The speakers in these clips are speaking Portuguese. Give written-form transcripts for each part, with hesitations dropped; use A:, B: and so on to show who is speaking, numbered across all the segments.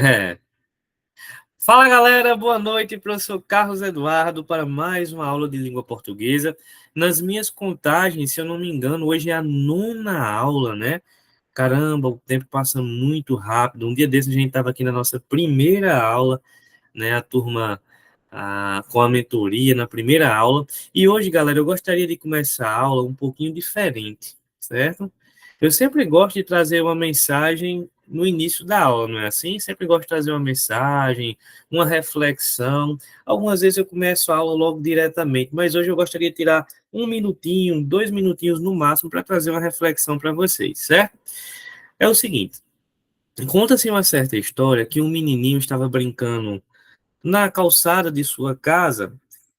A: É. Fala galera, boa noite, professor Carlos Eduardo, para mais uma aula de língua portuguesa. Nas minhas contagens, se eu não me engano, hoje é a nona aula, né? Caramba, o tempo passa muito rápido. Um dia desses a gente estava aqui na nossa primeira aula, né? A turma com a mentoria na primeira aula. E hoje, galera, eu gostaria de começar a aula um pouquinho diferente, certo? Eu sempre gosto de trazer uma mensagem no início da aula, não é assim? Sempre gosto de trazer uma mensagem, uma reflexão. Algumas vezes eu começo a aula logo diretamente, mas hoje eu gostaria de tirar um minutinho, 2 minutinhos no máximo para trazer uma reflexão para vocês, certo? É o seguinte, conta-se uma certa história que um menininho estava brincando na calçada de sua casa,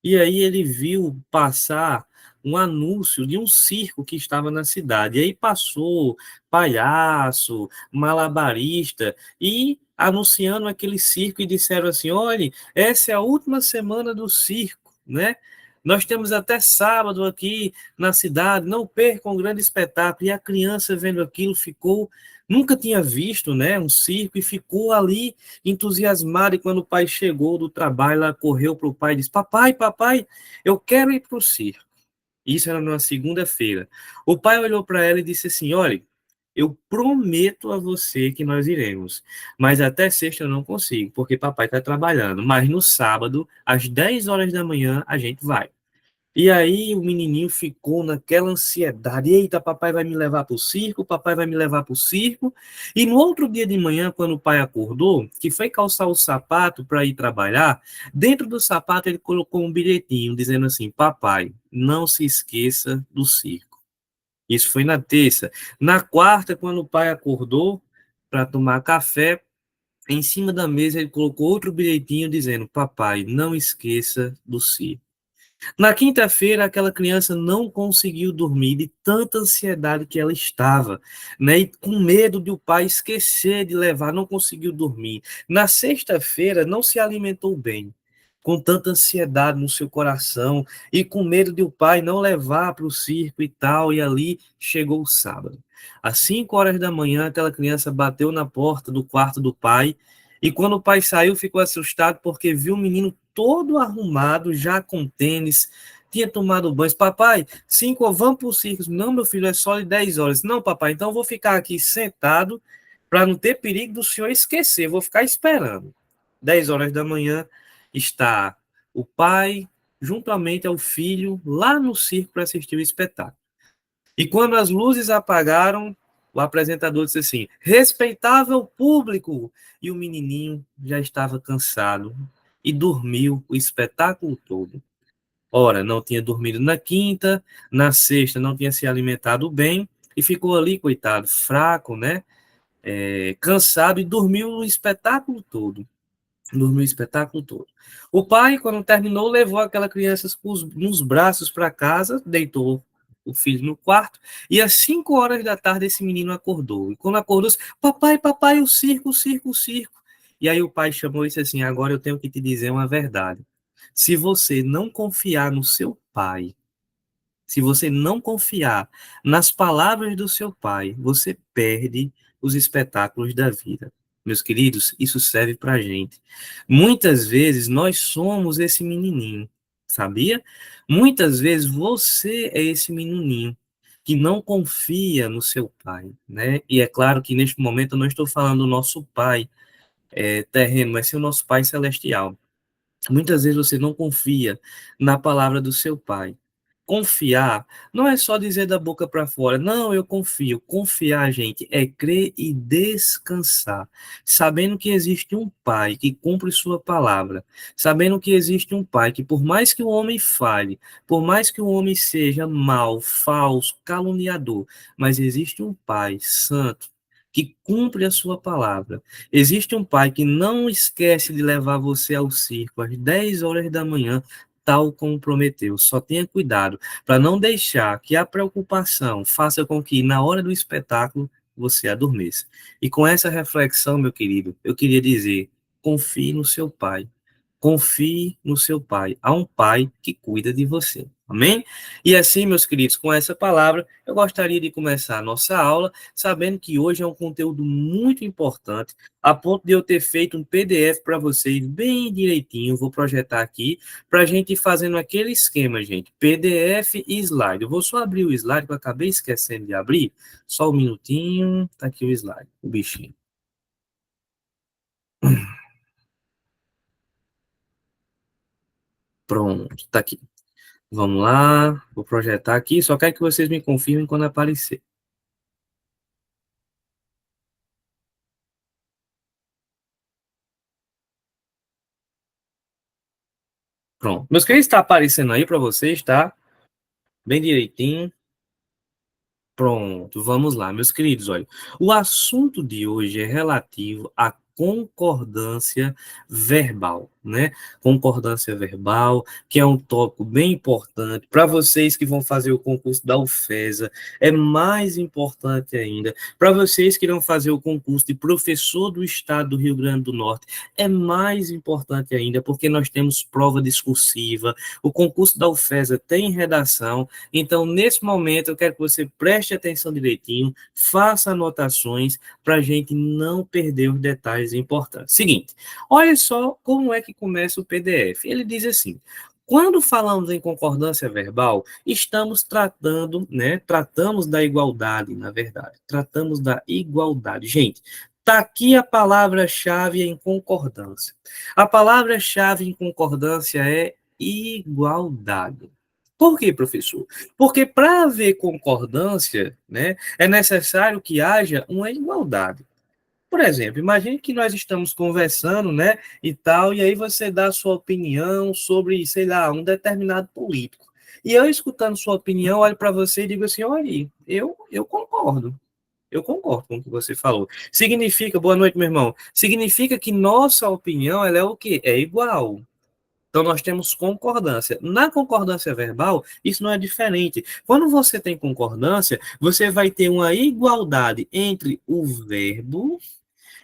A: e aí ele viu passar um anúncio de um circo que estava na cidade. E aí passou palhaço, malabarista, e anunciando aquele circo e disseram assim: olhe, essa é a última semana do circo, né? Nós temos até sábado aqui na cidade, não percam um grande espetáculo. E a criança vendo aquilo ficou, nunca tinha visto, né, um circo e ficou ali entusiasmada, e quando o pai chegou do trabalho, ela correu para o pai e disse: papai, papai, eu quero ir para o circo. Isso era numa segunda-feira. O pai olhou para ela e disse assim: olha, eu prometo a você que nós iremos, mas até sexta eu não consigo, porque papai está trabalhando, mas no sábado, às 10 horas da manhã, a gente vai. E aí o menininho ficou naquela ansiedade. Eita, papai vai me levar para o circo, papai vai me levar para o circo. E no outro dia de manhã, quando o pai acordou, que foi calçar o sapato para ir trabalhar, dentro do sapato ele colocou um bilhetinho dizendo assim: papai, não se esqueça do circo. Isso foi na terça. Na quarta, quando o pai acordou para tomar café, em cima da mesa ele colocou outro bilhetinho dizendo: papai, não esqueça do circo. Na quinta-feira, aquela criança não conseguiu dormir de tanta ansiedade que ela estava, né? E com medo de o pai esquecer de levar, não conseguiu dormir. Na sexta-feira, não se alimentou bem, com tanta ansiedade no seu coração e com medo de o pai não levar para o circo e tal. E ali chegou o sábado. Às 5 horas da manhã, aquela criança bateu na porta do quarto do pai. E quando o pai saiu, ficou assustado porque viu o menino todo arrumado, já com tênis, tinha tomado banho. Papai, 5, vamos para o circo. Não, meu filho, é só de 10 horas. Não, papai, então eu vou ficar aqui sentado para não ter perigo do senhor esquecer. Vou ficar esperando. 10 horas da manhã está o pai, juntamente ao filho, lá no circo para assistir o espetáculo. E quando as luzes apagaram, o apresentador disse assim: respeitável público! E o menininho já estava cansado e dormiu o espetáculo todo. Ora, não tinha dormido na quinta, na sexta não tinha se alimentado bem e ficou ali, coitado, fraco, né? Cansado, e dormiu o espetáculo todo. Dormiu o espetáculo todo. O pai, quando terminou, levou aquela criança nos braços para casa, deitou o filho no quarto, e às 5 horas da tarde esse menino acordou. E quando acordou, papai, papai, o circo, o circo, o circo. E aí o pai chamou e disse assim: agora eu tenho que te dizer uma verdade. Se você não confiar no seu pai, se você não confiar nas palavras do seu pai, você perde os espetáculos da vida. Meus queridos, isso serve para a gente. Muitas vezes nós somos esse menininho, sabia? Muitas vezes você é esse menininho que não confia no seu pai, né? E é claro que neste momento eu não estou falando do nosso pai terreno, mas sim o nosso pai celestial. Muitas vezes você não confia na palavra do seu pai. Confiar não é só dizer da boca para fora, não, eu confio. Confiar, gente, é crer e descansar, sabendo que existe um pai que cumpre sua palavra, sabendo que existe um pai que, por mais que o homem fale, por mais que o homem seja mau, falso, caluniador, mas existe um pai santo que cumpre a sua palavra. Existe um pai que não esquece de levar você ao circo às 10 horas da manhã, tal como prometeu. Só tenha cuidado para não deixar que a preocupação faça com que, na hora do espetáculo, você adormeça. E com essa reflexão, meu querido, eu queria dizer: confie no seu pai. Confie no seu pai. Há um pai que cuida de você. Amém? E assim, meus queridos, com essa palavra, eu gostaria de começar a nossa aula, sabendo que hoje é um conteúdo muito importante, a ponto de eu ter feito um PDF para vocês bem direitinho. Vou projetar aqui para a gente ir fazendo aquele esquema, gente. PDF e slide. Eu vou só abrir o slide, que eu acabei esquecendo de abrir. Só um minutinho. Tá aqui o slide, o bichinho. Pronto, tá aqui. Vamos lá, vou projetar aqui, só quero que vocês me confirmem quando aparecer. Pronto. Meus queridos, está aparecendo aí para vocês, tá? Bem direitinho. Pronto, vamos lá, meus queridos, olha. O assunto de hoje é relativo à concordância verbal, né? Concordância verbal, que é um tópico bem importante para vocês que vão fazer o concurso da UFESA, é mais importante ainda. Para vocês que irão fazer o concurso de professor do estado do Rio Grande do Norte, é mais importante ainda, porque nós temos prova discursiva, o concurso da UFESA tem redação. Então, nesse momento, eu quero que você preste atenção direitinho, faça anotações para a gente não perder os detalhes importantes. Seguinte, olha só como é que começa o PDF. Ele diz assim: quando falamos em concordância verbal, estamos tratando, né? Tratamos da igualdade, na verdade. Tratamos da igualdade. Gente, está aqui a palavra-chave em concordância. A palavra-chave em concordância é igualdade. Por quê, professor? Porque para haver concordância, né, é necessário que haja uma igualdade. Por exemplo, imagine que nós estamos conversando, né, e tal, e aí você dá a sua opinião sobre, sei lá, um determinado político. E eu, escutando sua opinião, olho para você e digo assim: olha, eu concordo. Eu concordo com o que você falou. Significa, boa noite, meu irmão. Significa que nossa opinião, ela é o quê? É igual. Então, nós temos concordância. Na concordância verbal, isso não é diferente. Quando você tem concordância, você vai ter uma igualdade entre o verbo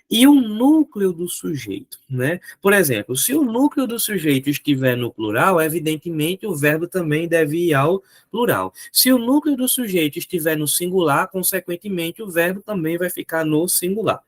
A: e o núcleo do sujeito, né? Por exemplo, se o núcleo do sujeito estiver no plural, evidentemente o verbo também deve ir ao plural. Se o núcleo do sujeito estiver no singular, consequentemente o verbo também vai ficar no singular.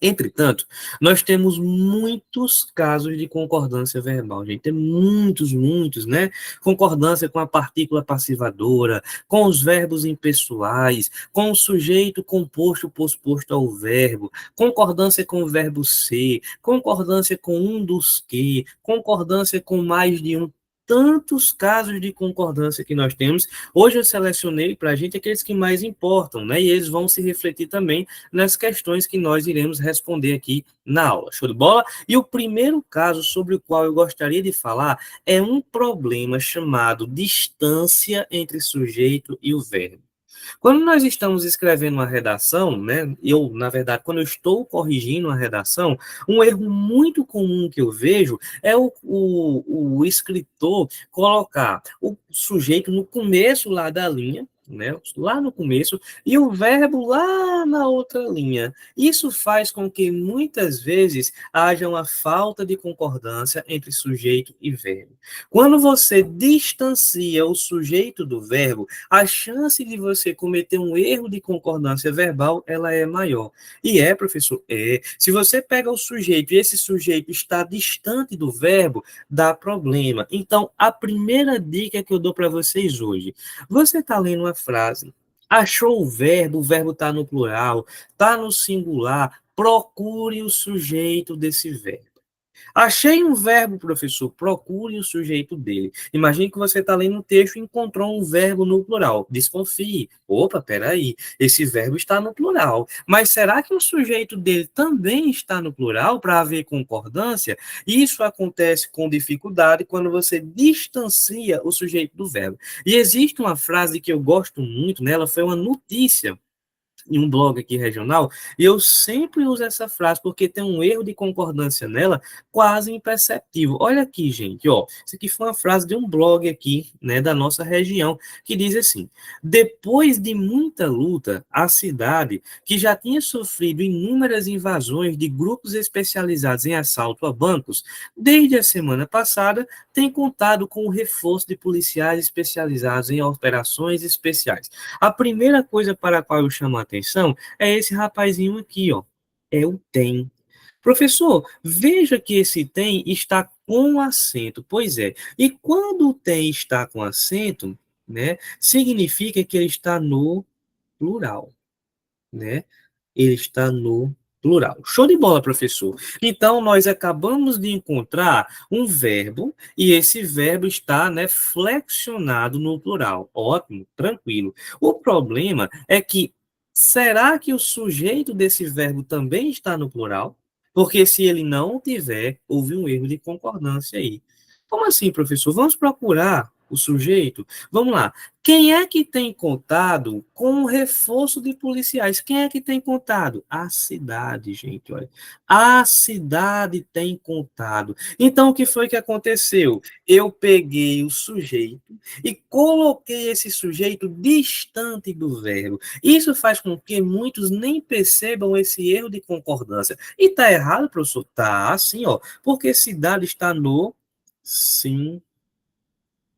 A: Entretanto, nós temos muitos casos de concordância verbal, gente. Tem muitos, né? Concordância com a partícula passivadora, com os verbos impessoais, com o sujeito composto posposto ao verbo, concordância com o verbo ser, concordância com um dos que, concordância com mais de um. Tantos casos de concordância que nós temos. Hoje eu selecionei para a gente aqueles que mais importam, né? E eles vão se refletir também nas questões que nós iremos responder aqui na aula. Show de bola? E o primeiro caso sobre o qual eu gostaria de falar é um problema chamado distância entre sujeito e o verbo. Quando nós estamos escrevendo uma redação, né, na verdade, quando eu estou corrigindo uma redação, um erro muito comum que eu vejo é o escritor colocar o sujeito no começo lá da linha, né, lá no começo, e o verbo lá na outra linha. Isso faz com que muitas vezes haja uma falta de concordância entre sujeito e verbo. Quando você distancia o sujeito do verbo, a chance de você cometer um erro de concordância verbal, ela é maior. E é, professor, é. Se você pega o sujeito e esse sujeito está distante do verbo, dá problema. Então, a primeira dica que eu dou para vocês hoje, você está lendo uma frase, achou o verbo está no plural, está no singular, procure o sujeito desse verbo. Achei um verbo, professor, procure o sujeito dele. Imagine que você está lendo um texto e encontrou um verbo no plural. Desconfie. Opa, peraí, esse verbo está no plural. Mas será que o sujeito dele também está no plural para haver concordância? Isso acontece com dificuldade quando você distancia o sujeito do verbo. E existe uma frase que eu gosto muito, né? Ela foi uma notícia em um blog aqui regional, e eu sempre uso essa frase porque tem um erro de concordância nela quase imperceptível. Olha aqui, gente, ó, isso aqui foi uma frase de um blog aqui, né, da nossa região, que diz assim: depois de muita luta, a cidade, que já tinha sofrido inúmeras invasões de grupos especializados em assalto a bancos, desde a semana passada, tem contado com o reforço de policiais especializados em operações especiais. A primeira coisa para a qual eu chamo a atenção é esse rapazinho aqui, ó. É o tem. Professor, veja que esse tem está com acento. Pois é. E quando o tem está com acento, né, significa que ele está no plural, né? Ele está no plural. Show de bola, professor. Então, nós acabamos de encontrar um verbo e esse verbo está, né, flexionado no plural. Ótimo, tranquilo. O problema é que, será que o sujeito desse verbo também está no plural? Porque se ele não tiver, houve um erro de concordância aí. Como assim, professor? Vamos procurar o sujeito? Vamos lá. Quem é que tem contado com o reforço de policiais? Quem é que tem contado? A cidade, gente, olha. A cidade tem contado. Então, o que foi que aconteceu? Eu peguei o sujeito e coloquei esse sujeito distante do verbo. Isso faz com que muitos nem percebam esse erro de concordância. E está errado, professor? Tá, assim, ó. Porque cidade está no sim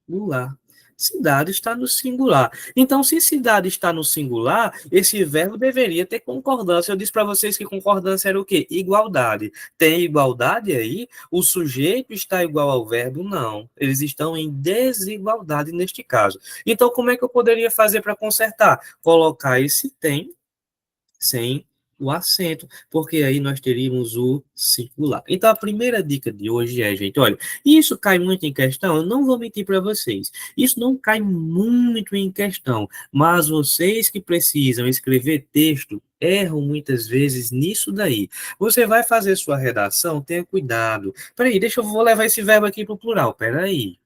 A: singular. Cidade está no singular. Então, se cidade está no singular, esse verbo deveria ter concordância. Eu disse para vocês que concordância era o quê? Igualdade. Tem igualdade aí? O sujeito está igual ao verbo? Não. Eles estão em desigualdade neste caso. Então, como é que eu poderia fazer para consertar? Colocar esse tem sem o acento, porque aí nós teríamos o singular. Então, a primeira dica de hoje é, gente, olha, isso cai muito em questão, eu não vou mentir para vocês, isso não cai muito em questão, mas vocês que precisam escrever texto, erram muitas vezes nisso daí. Você vai fazer sua redação, tenha cuidado. Peraí, vou levar esse verbo aqui para o plural, peraí.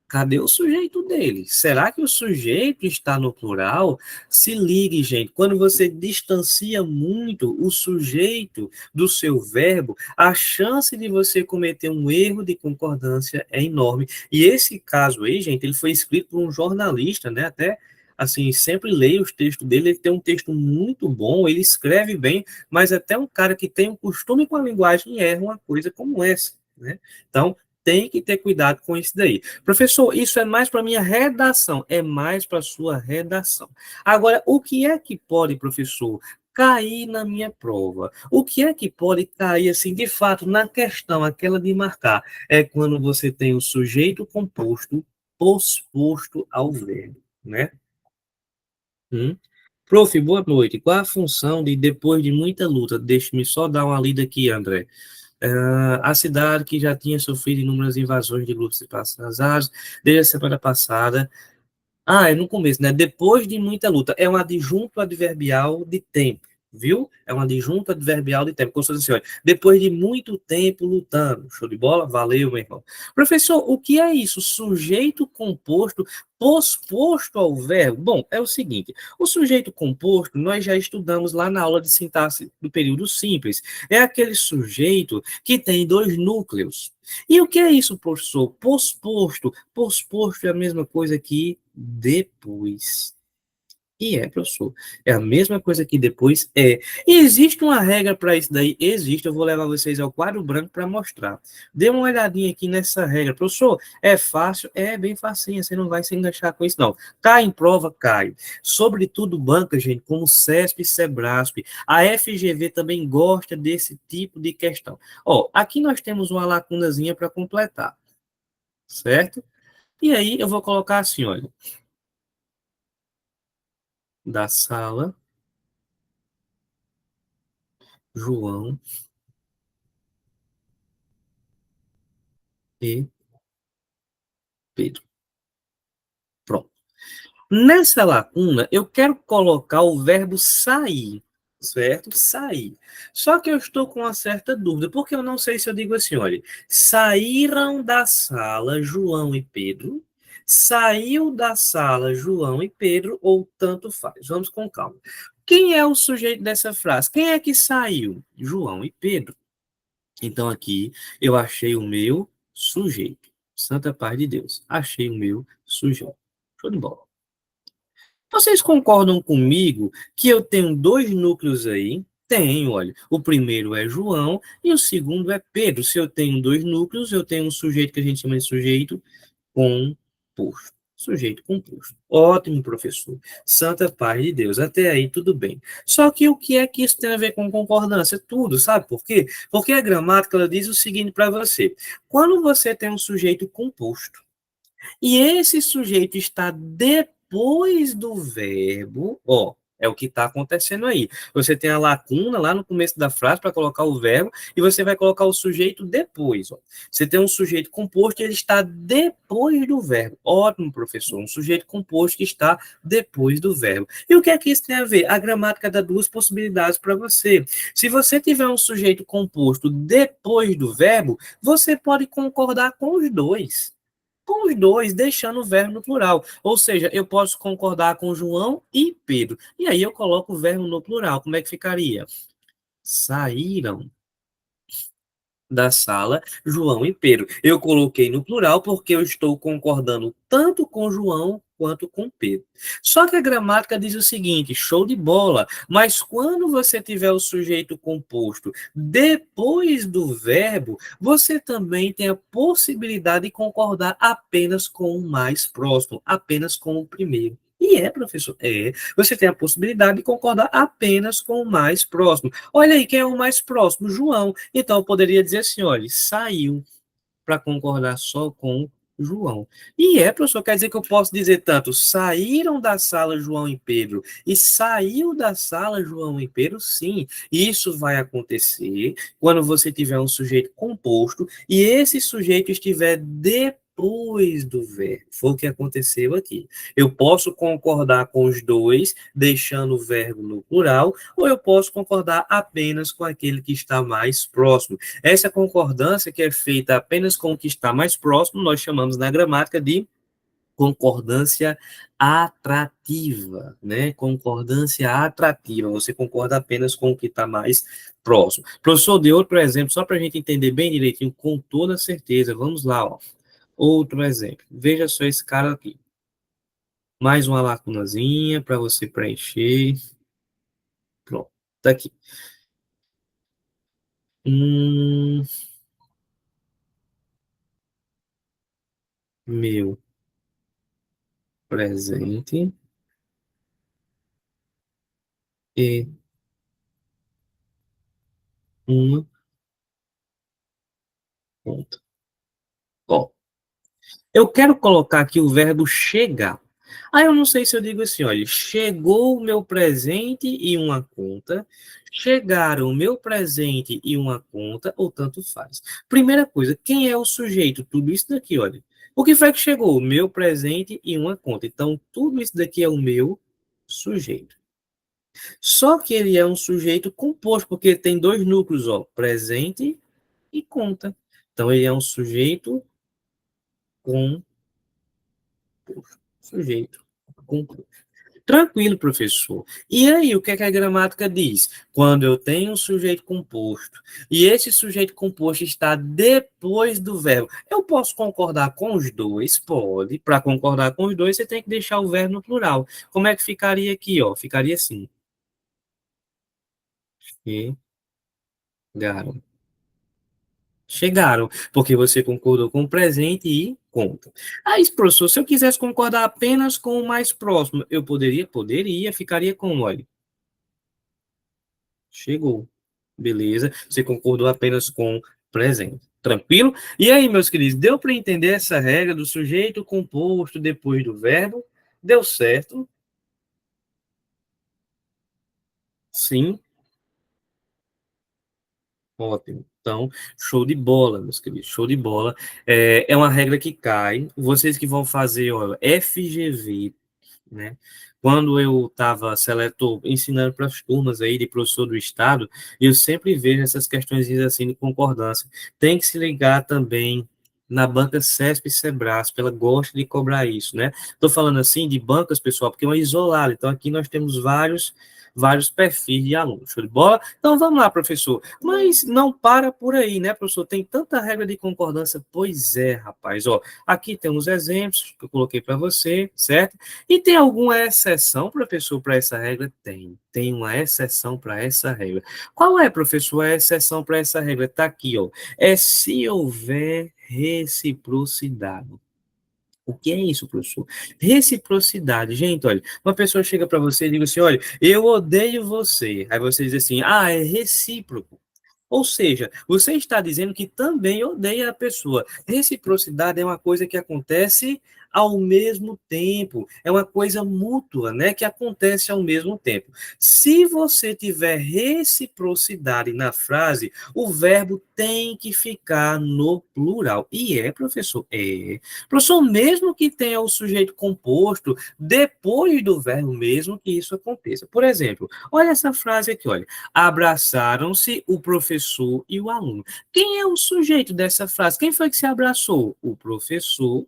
A: Cadê o sujeito dele? Será que o sujeito está no plural? Se ligue, gente, quando você distancia muito o sujeito do seu verbo, a chance de você cometer um erro de concordância é enorme. E esse caso aí, gente, ele foi escrito por um jornalista, né? Até assim, sempre leio os textos dele, ele tem um texto muito bom, ele escreve bem, mas até um cara que tem um costume com a linguagem erra uma coisa como essa, né? Então, tem que ter cuidado com isso daí. Professor, isso é mais para minha redação, é mais para sua redação. Agora, o que é que pode, professor, cair na minha prova? O que é que pode cair, assim, de fato, na questão, aquela de marcar? É quando você tem o sujeito composto posposto ao verbo, né? Hum? Prof, boa noite. Qual a função de depois de muita luta? Deixe-me só dar uma lida aqui, André. A cidade que já tinha sofrido inúmeras invasões de grupos passados desde a semana passada. É no começo, né? Depois de muita luta. É um adjunto adverbial de tempo, viu? É um adjunto adverbial de tempo. Como se fosse assim, olha, depois de muito tempo lutando. Show de bola? Valeu, meu irmão. Professor, o que é isso? Sujeito composto posposto ao verbo? Bom, é o seguinte: o sujeito composto nós já estudamos lá na aula de sintaxe do período simples. É aquele sujeito que tem dois núcleos. E o que é isso, professor? Posposto. Posposto é a mesma coisa que depois. E é, professor. É a mesma coisa que depois é. E existe uma regra para isso daí? Existe. Eu vou levar vocês ao quadro branco para mostrar. Dê uma olhadinha aqui nessa regra. Professor, é fácil? É bem facinho. Você não vai se enganchar com isso, não. Cai em prova, cai. Sobretudo banca, gente, como CESP e Sebrasp. A FGV também gosta desse tipo de questão. Ó, aqui nós temos uma lacunazinha para completar. Certo? E aí eu vou colocar assim, olha. Da sala, João e Pedro. Pronto. Nessa lacuna, eu quero colocar o verbo sair, certo? Sair. Só que eu estou com uma certa dúvida, porque eu não sei se eu digo assim, olha, saíram da sala João e Pedro, saiu da sala João e Pedro, ou tanto faz. Vamos com calma. Quem é o sujeito dessa frase? Quem é que saiu? João e Pedro. Então aqui eu achei o meu sujeito. Santa paz de Deus. Achei o meu sujeito. Show de bola. Vocês concordam comigo que eu tenho dois núcleos aí? Tenho, olha. O primeiro é João e o segundo é Pedro. Se eu tenho dois núcleos, eu tenho um sujeito que a gente chama de sujeito composto. Sujeito composto. Ótimo, professor. Santa paz de Deus. Até aí, tudo bem. Só que o que é que isso tem a ver com concordância? Tudo, sabe por quê? Porque a gramática ela diz o seguinte para você. Quando você tem um sujeito composto, e esse sujeito está depois do verbo, ó, é o que está acontecendo aí. Você tem a lacuna lá no começo da frase para colocar o verbo e você vai colocar o sujeito depois. Ó. Você tem um sujeito composto e ele está depois do verbo. Ótimo, professor. Um sujeito composto que está depois do verbo. E o que é que isso tem a ver? A gramática dá duas possibilidades para você. Se você tiver um sujeito composto depois do verbo, você pode concordar com os dois com os dois, deixando o verbo no plural. Ou seja, eu posso concordar com João e Pedro. E aí eu coloco o verbo no plural. Como é que ficaria? Saíram da sala João e Pedro. Eu coloquei no plural porque eu estou concordando tanto com João quanto com Pedro. Só que a gramática diz o seguinte, show de bola, mas quando você tiver o sujeito composto depois do verbo, você também tem a possibilidade de concordar apenas com o mais próximo, apenas com o primeiro. E é, professor, é. Você tem a possibilidade de concordar apenas com o mais próximo. Olha aí, quem é o mais próximo? João. Então, eu poderia dizer assim, olha, saiu para concordar só com João. E é, professor, quer dizer que eu posso dizer tanto saíram da sala João e Pedro e saiu da sala João e Pedro? Sim, isso vai acontecer quando você tiver um sujeito composto e esse sujeito estiver depois do verbo. Foi o que aconteceu aqui. Eu posso concordar com os dois, deixando o verbo no plural, ou eu posso concordar apenas com aquele que está mais próximo. Essa concordância que é feita apenas com o que está mais próximo, nós chamamos na gramática de concordância atrativa, né? Concordância atrativa. Você concorda apenas com o que está mais próximo. Professor, de outro exemplo, só para a gente entender bem direitinho, com toda certeza. Vamos lá, ó. Outro exemplo. Veja só esse cara aqui. Mais uma lacunazinha para você preencher. Pronto, tá aqui. Hum, meu presente e uma conta. Ó, eu quero colocar aqui o verbo chegar. Aí eu não sei se eu digo assim, olha, chegou o meu presente e uma conta, chegaram o meu presente e uma conta, ou tanto faz. Primeira coisa, quem é o sujeito? Tudo isso daqui, olha. O que foi que chegou? O meu presente e uma conta. Então, tudo isso daqui é o meu sujeito. Só que ele é um sujeito composto, porque ele tem dois núcleos, ó, presente e conta. Então, ele é um sujeito composto. Sujeito composto. Tranquilo, professor. E aí, o que é que a gramática diz? Quando eu tenho um sujeito composto e esse sujeito composto está depois do verbo, eu posso concordar com os dois? Pode. Para concordar com os dois, você tem que deixar o verbo no plural. Como é que ficaria aqui? Ó? Ficaria assim. Chegaram. Chegaram, porque você concordou com o presente e conta. Aí, professor, se eu quisesse concordar apenas com o mais próximo, eu poderia? Poderia, ficaria com, olha, chegou. Beleza, você concordou apenas com presente. Tranquilo? E aí, meus queridos, deu para entender essa regra do sujeito composto depois do verbo? Deu certo? Sim. Ótimo. Então, show de bola, meus queridos, show de bola. É uma regra que cai. Vocês que vão fazer, ó, FGV, né? Quando eu estava seletor ensinando para as turmas aí de professor do estado, eu sempre vejo essas questões assim de concordância. Tem que se ligar também na banca CESP e Sebrasp, ela gosta de cobrar isso, né? Estou falando assim de bancas, pessoal, porque é uma isolada. Então aqui nós temos vários perfis de alunos. Show de bola? Então vamos lá, professor. Mas não para por aí, né, professor? Tem tanta regra de concordância. Pois é, rapaz. Ó, aqui tem uns exemplos que eu coloquei para você, certo? E tem alguma exceção, professor, para essa regra? Tem. Tem uma exceção para essa regra. Qual é, professor, a exceção para essa regra? Está aqui, ó. É se houver reciprocidade. O que é isso, professor? Reciprocidade. Gente, olha, uma pessoa chega para você e diz assim, olha, eu odeio você. Aí você diz assim, ah, é recíproco. Ou seja, você está dizendo que também odeia a pessoa. Reciprocidade é uma coisa que acontece ao mesmo tempo, é uma coisa mútua, né, que acontece ao mesmo tempo. Se você tiver reciprocidade na frase, o verbo tem que ficar no plural. E é, professor? É. Professor, mesmo que tenha o sujeito composto, depois do verbo, mesmo que isso aconteça. Por exemplo, olha essa frase aqui, olha. Abraçaram-se o professor e o aluno. Quem é o sujeito dessa frase? Quem foi que se abraçou? O professor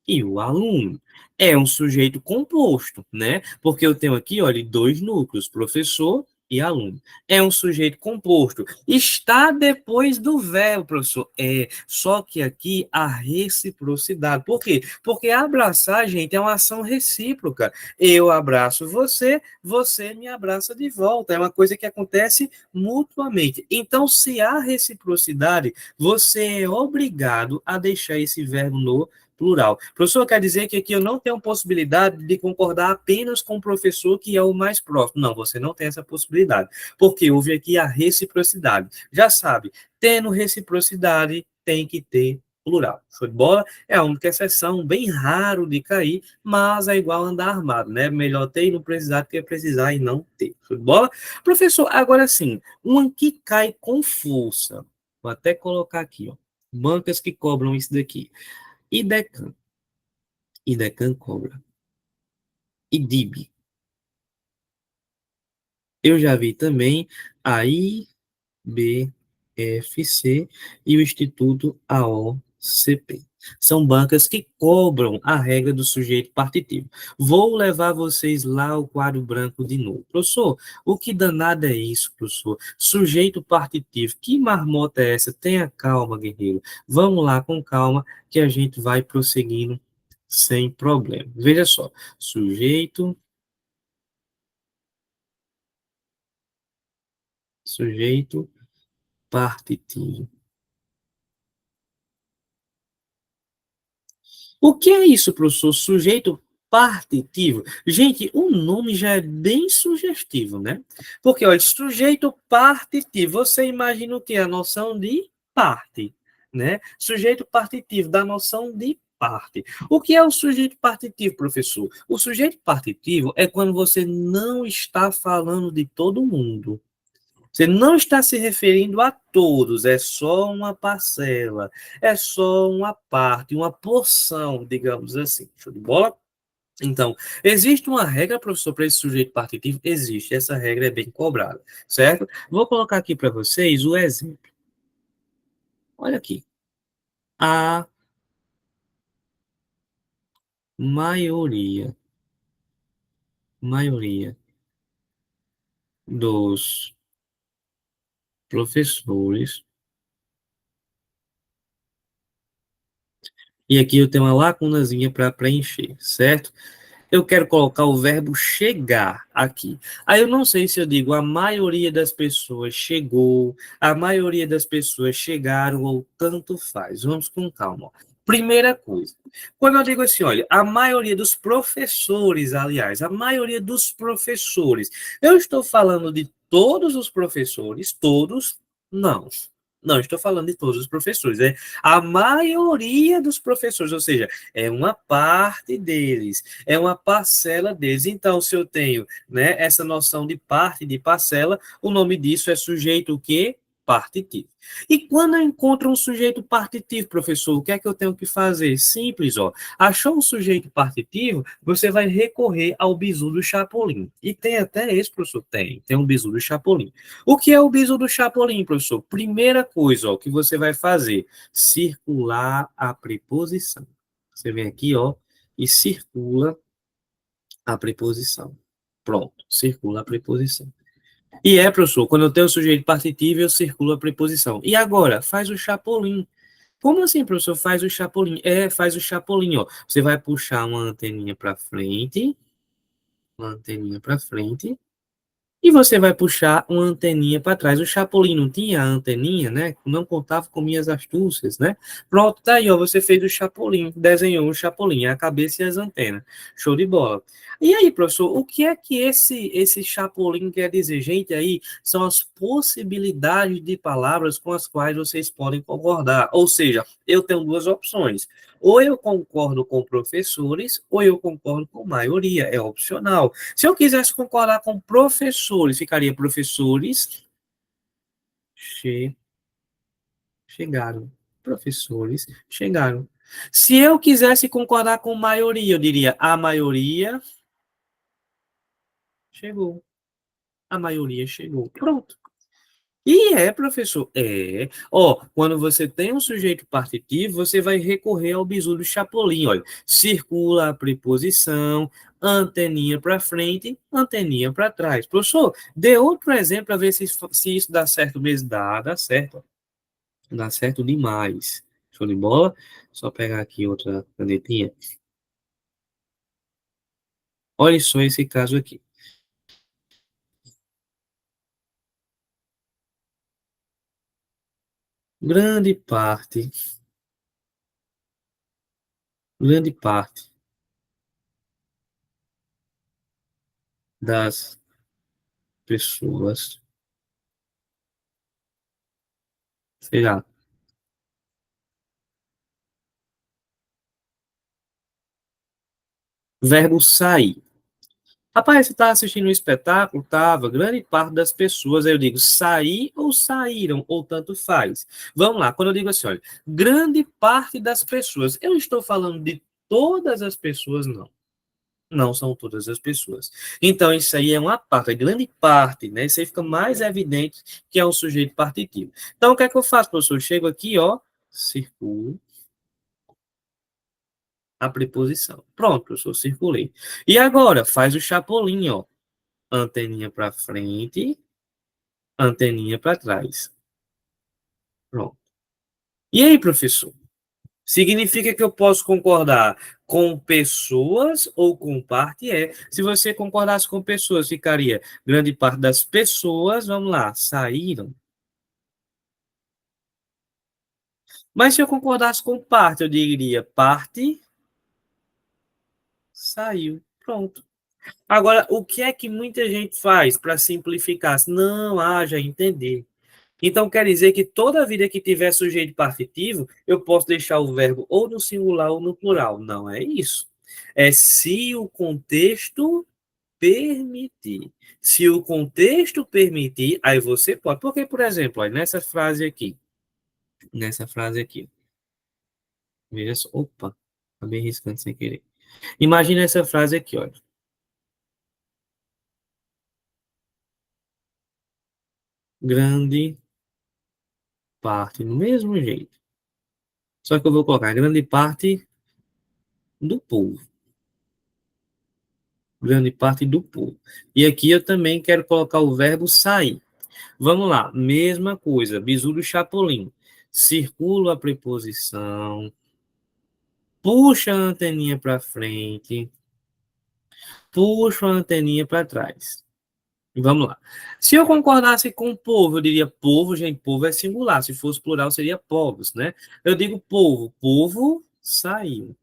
A: e o aluno. É um sujeito composto, né? Porque eu tenho aqui, olha, dois núcleos, professor e aluno. É um sujeito composto. Está depois do verbo, professor. É, só que aqui a reciprocidade. Por quê? Porque abraçar, gente, é uma ação recíproca. Eu abraço você, você me abraça de volta. É uma coisa que acontece mutuamente. Então, se há reciprocidade, você é obrigado a deixar esse verbo no plural. Professor, quer dizer que aqui eu não tenho possibilidade de concordar apenas com o professor que é o mais próximo. Não, você não tem essa possibilidade, porque houve aqui a reciprocidade. Já sabe, tendo reciprocidade, tem que ter plural. Show de bola? É a única exceção, bem raro de cair, mas é igual andar armado, né? Melhor ter e não precisar do que precisar e não ter. Show de bola? Professor, agora sim, uma que cai com força. Vou até colocar aqui, ó. Bancas que cobram isso daqui. IDECAN, IDECAN cobra. IDIB. Eu já vi também a IBFC e o Instituto AOCP. São bancas que cobram a regra do sujeito partitivo. Vou levar vocês lá ao quadro branco de novo. Professor, o que danado é isso, professor? Sujeito partitivo. Que marmota é essa? Tenha calma, guerreiro. Vamos lá com calma que a gente vai prosseguindo sem problema. Veja só. Sujeito, sujeito partitivo. O que é isso, professor? Sujeito partitivo. Gente, o nome já é bem sugestivo, né? Porque, olha, sujeito partitivo, você imagina o que? A noção de parte, né? Sujeito partitivo, da noção de parte. O que é o sujeito partitivo, professor? O sujeito partitivo é quando você não está falando de todo mundo. Você não está se referindo a todos, é só uma parcela, é só uma parte, uma porção, digamos assim. Show de bola? Então, existe uma regra, professor, para esse sujeito partitivo? Existe, essa regra é bem cobrada, certo? Vou colocar aqui para vocês o exemplo. Olha aqui. A maioria, maioria dos professores, e aqui eu tenho uma lacunazinha para preencher, certo? Eu quero colocar o verbo chegar aqui. Aí eu não sei se eu digo a maioria das pessoas chegou, a maioria das pessoas chegaram, ou tanto faz. Vamos com calma. Primeira coisa, quando eu digo assim, olha, a maioria dos professores, aliás, a maioria dos professores, eu estou falando de todos os professores, todos? Não. Não, estou falando de todos os professores, é a maioria dos professores, ou seja, é uma parte deles, é uma parcela deles. Então, se eu tenho, né, essa noção de parte, de parcela, o nome disso é sujeito o quê? Partitivo. E quando eu encontro um sujeito partitivo, professor, o que é que eu tenho que fazer? Simples, ó. Achou um sujeito partitivo, você vai recorrer ao bizu do Chapolin. E tem até esse, professor? Tem um bizu do Chapolin. O que é o bizu do Chapolin, professor? Primeira coisa, ó, que você vai fazer, circular a preposição. Você vem aqui, ó, e circula a preposição. Pronto, circula a preposição. E é, professor, quando eu tenho o sujeito partitivo, eu circulo a preposição. E agora, faz o chapolim. Como assim, professor? Faz o chapolim. É, faz o chapolim, ó. Você vai puxar uma anteninha para frente, e você vai puxar uma anteninha para trás. O Chapolin não tinha a anteninha, né? Não contava com minhas astúcias, né? Pronto, tá aí, ó. Você fez o Chapolin, desenhou o Chapolin, a cabeça e as antenas. Show de bola. E aí, professor, o que é que esse Chapolin quer dizer? Gente, aí são as possibilidades de palavras com as quais vocês podem concordar. Ou seja, eu tenho duas opções. Ou eu concordo com professores, ou eu concordo com maioria. É opcional. Se eu quisesse concordar com professores, ficaria professores che chegaram. Professores chegaram. Se eu quisesse concordar com maioria, eu diria a maioria chegou. A maioria chegou. Pronto. E é, professor, é. Ó, quando você tem um sujeito partitivo, você vai recorrer ao bizu do Chapolin. Olha, circula a preposição, anteninha para frente, anteninha para trás. Professor, dê outro exemplo para ver se isso dá certo mesmo. Dá certo. Dá certo demais. Show de bola? Só pegar aqui outra canetinha. Olha só esse caso aqui. Grande parte, grande parte das pessoas, sei lá, verbo sair. Rapaz, você está assistindo um espetáculo? Tava, grande parte das pessoas, aí eu digo sair ou saíram, ou tanto faz. Vamos lá, quando eu digo assim, olha, grande parte das pessoas, eu estou falando de todas as pessoas, não. Não são todas as pessoas. Então, isso aí é uma parte, é grande parte, né? Isso aí fica mais evidente que é um sujeito partitivo. Então, o que é que eu faço, professor? Eu chego aqui, ó, circulo a preposição. Pronto, professor, circulei. E agora, faz o chapolim, ó. Anteninha para frente, anteninha para trás. Pronto. E aí, professor? Significa que eu posso concordar com pessoas ou com parte? É. Se você concordasse com pessoas, ficaria grande parte das pessoas, vamos lá, saíram. Mas se eu concordasse com parte, eu diria parte saiu. Pronto. Agora, o que é que muita gente faz para simplificar? Não haja entender. Então, quer dizer que toda vida que tiver sujeito partitivo, eu posso deixar o verbo ou no singular ou no plural. Não é isso. É se o contexto permitir. Se o contexto permitir, aí você pode. Porque, por exemplo, olha, nessa frase aqui, veja só, opa, acabei riscando sem querer. Imagina essa frase aqui, olha. Grande parte, do mesmo jeito. Só que eu vou colocar grande parte do povo. Grande parte do povo. E aqui eu também quero colocar o verbo sair. Vamos lá, mesma coisa, bizu do Chapolin. Circula a preposição, puxa a anteninha para frente, puxa a anteninha para trás. Vamos lá. Se eu concordasse com o povo, eu diria povo, gente, povo é singular. Se fosse plural, seria povos, né? Eu digo povo, povo saiu.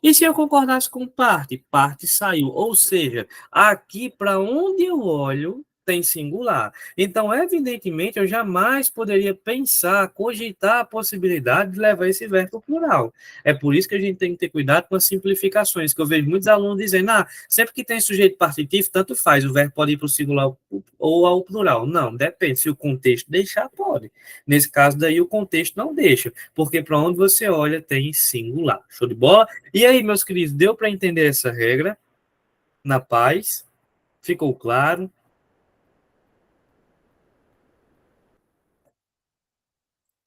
A: E se eu concordasse com parte? Parte saiu. Ou seja, aqui para onde eu olho tem singular. Então, evidentemente, eu jamais poderia pensar, cogitar a possibilidade de levar esse verbo ao plural. É por isso que a gente tem que ter cuidado com as simplificações, que eu vejo muitos alunos dizendo, sempre que tem sujeito partitivo, tanto faz, o verbo pode ir para o singular ou ao plural. Não, depende. Se o contexto deixar, pode. Nesse caso daí, o contexto não deixa, porque para onde você olha tem singular. Show de bola? E aí, meus queridos, deu para entender essa regra? Na paz? Ficou claro?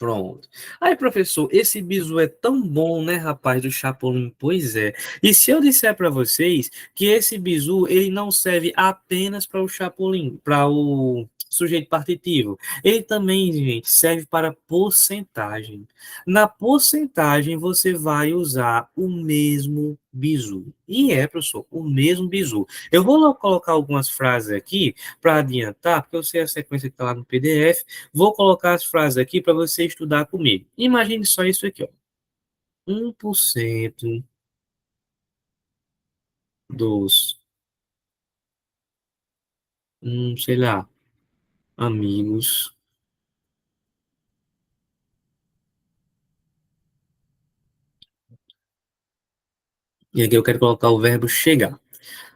A: Pronto. Aí, professor, esse bizu é tão bom, né, rapaz, do Chapolin? Pois é. E se eu disser para vocês que esse bizu, ele não serve apenas para o Chapolin, para o sujeito partitivo. Ele também, gente, serve para porcentagem. Na porcentagem, você vai usar o mesmo bizu. E é, professor, o mesmo bizu. Eu vou colocar algumas frases aqui para adiantar, porque eu sei a sequência que está lá no PDF. Vou colocar as frases aqui para você estudar comigo. Imagine só isso aqui, ó. 1% dos, sei lá, amigos. E aqui eu quero colocar o verbo chegar.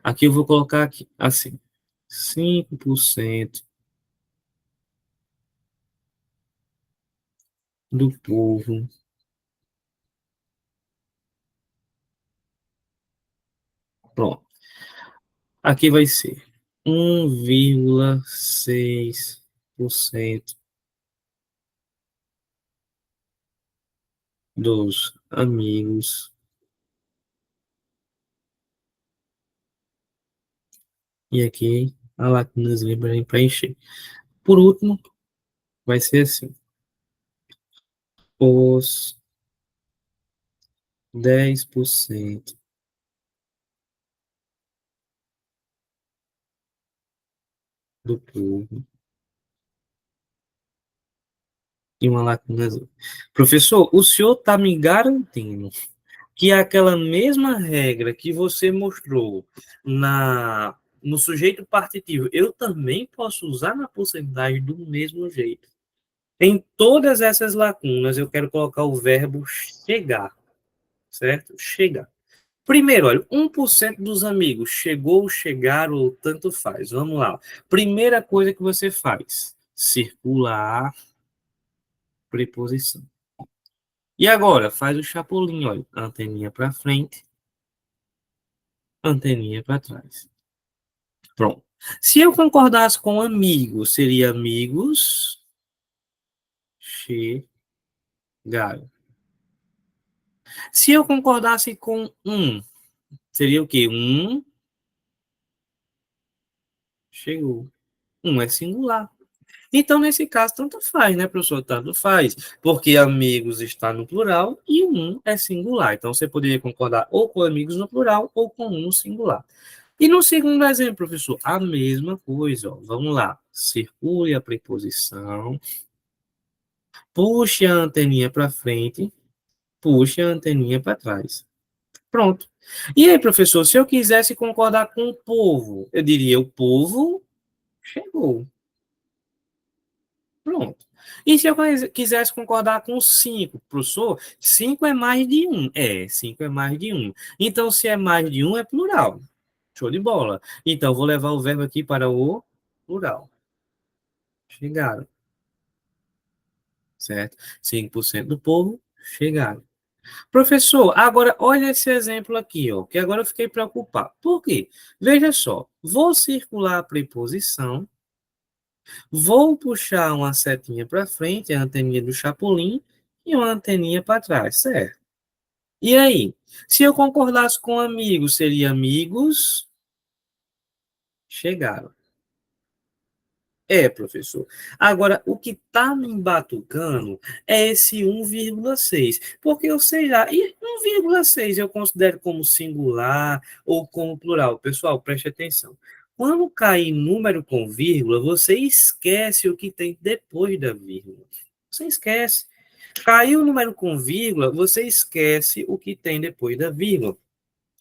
A: Aqui eu vou colocar aqui, assim, 5% do povo. Pronto. Aqui vai ser 1,6% dos amigos. E aqui a lacunazinha para preencher. Por último, vai ser assim. Os 10% do povo e uma lacuna azul. Professor, o senhor está me garantindo que aquela mesma regra que você mostrou no sujeito partitivo, eu também posso usar na porcentagem do mesmo jeito. Em todas essas lacunas, eu quero colocar o verbo chegar, certo? Chegar. Primeiro, olha, 1% dos amigos chegou, chegaram ou tanto faz. Vamos lá. Primeira coisa que você faz, circula a preposição. E agora, faz o chapolim, olha, anteninha para frente, anteninha para trás. Pronto. Se eu concordasse com amigos, seria amigos chegaram. Se eu concordasse com seria o quê? Chegou. É singular. Então, nesse caso, tanto faz, né, professor? Tanto faz, porque amigos está no plural e é singular. Então, você poderia concordar ou com amigos no plural ou com no singular. E no segundo exemplo, professor, a mesma coisa. Ó. Vamos lá. Circule a preposição, puxe a anteninha para frente, puxe a anteninha para trás. Pronto. E aí, professor, se eu quisesse concordar com o povo, eu diria: o povo chegou. Pronto. E se eu quisesse concordar com 5, professor, 5 é mais de um. 5 é mais de um. Então, se é mais de um, é plural. Show de bola. Então, vou levar o verbo aqui para o plural. Chegaram, certo? 5% do povo chegaram. Professor, agora olha esse exemplo aqui, ó, que agora eu fiquei preocupado. Por quê? Veja só, vou circular a preposição, vou puxar uma setinha para frente, a anteninha do chapolim, e uma anteninha para trás, certo? E aí? Se eu concordasse com amigos, seria amigos chegaram. Professor. Agora, o que está me embatucando é esse 1,6. Porque eu sei lá, e 1,6 eu considero como singular ou como plural. Pessoal, preste atenção. Quando cair número com vírgula, você esquece o que tem depois da vírgula. Você esquece. Caiu o número com vírgula, você esquece o que tem depois da vírgula.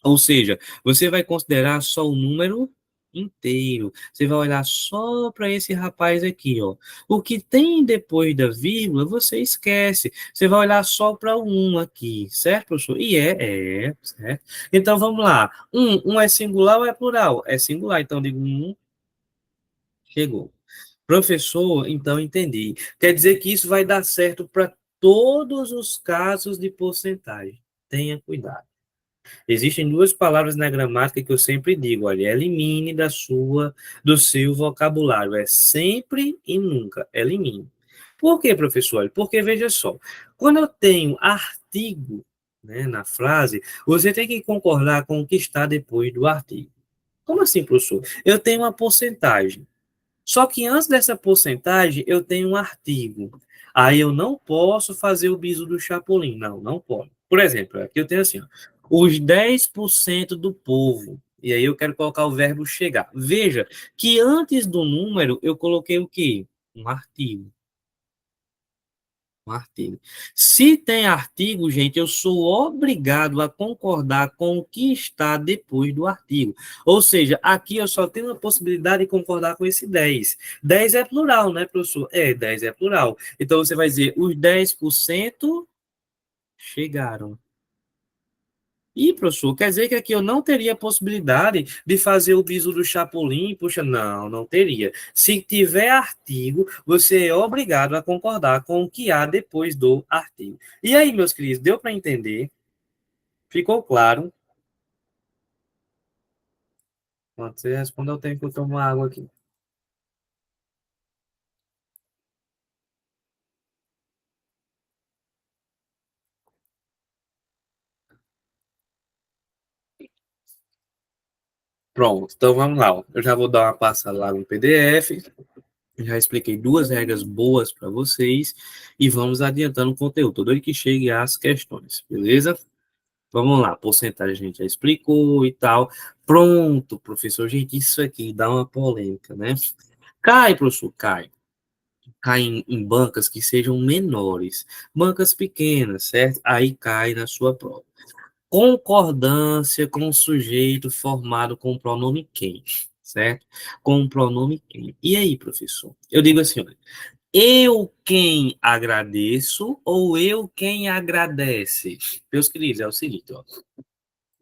A: Ou seja, você vai considerar só o número inteiro. Você vai olhar só para esse rapaz aqui, ó. O que tem depois da vírgula, você esquece. Você vai olhar só para o 1 aqui, certo, professor? E certo. Então, vamos lá. Um é singular ou é plural? É singular, então digo chegou. Professor, então entendi. Quer dizer que isso vai dar certo para todos os casos de porcentagem. Tenha cuidado. Existem duas palavras na gramática que eu sempre digo, olha, elimine do seu vocabulário, é sempre e nunca, elimine. Por quê, professor? Porque, veja só, quando eu tenho artigo, né, na frase, você tem que concordar com o que está depois do artigo. Como assim, professor? Eu tenho uma porcentagem. Só que antes dessa porcentagem, eu tenho um artigo. Aí eu não posso fazer o biso do Chapolin. Não, não pode. Por exemplo, aqui eu tenho assim, ó, os 10% do povo. E aí eu quero colocar o verbo chegar. Veja que antes do número eu coloquei o quê? Um artigo. Um artigo. Se tem artigo, gente, eu sou obrigado a concordar com o que está depois do artigo. Ou seja, aqui eu só tenho a possibilidade de concordar com esse 10. 10 é plural, né, professor? É, 10 é plural. Então você vai dizer, os 10% chegaram. E, professor, quer dizer que aqui eu não teria a possibilidade de fazer o biso do Chapolin? Puxa, não, não teria. Se tiver artigo, você é obrigado a concordar com o que há depois do artigo. E aí, meus queridos, deu para entender? Ficou claro? Quando você respondeu, eu tenho que tomar água aqui. Pronto, então vamos lá. Ó. Eu já vou dar uma passada lá no PDF. Já expliquei duas regras boas para vocês e vamos adiantando o conteúdo. Todo ele que chegue às questões, beleza? Vamos lá, porcentagem a gente já explicou e tal. Pronto, professor. Gente, isso aqui dá uma polêmica, né? Cai, professor, cai. Cai em bancas que sejam menores. Bancas pequenas, certo? Aí cai na sua prova. Concordância com o sujeito formado com o pronome quem, certo? Com o pronome quem. E aí, professor? Eu digo assim, olha, eu quem agradeço ou eu quem agradece? Meus queridos, é o seguinte, ó.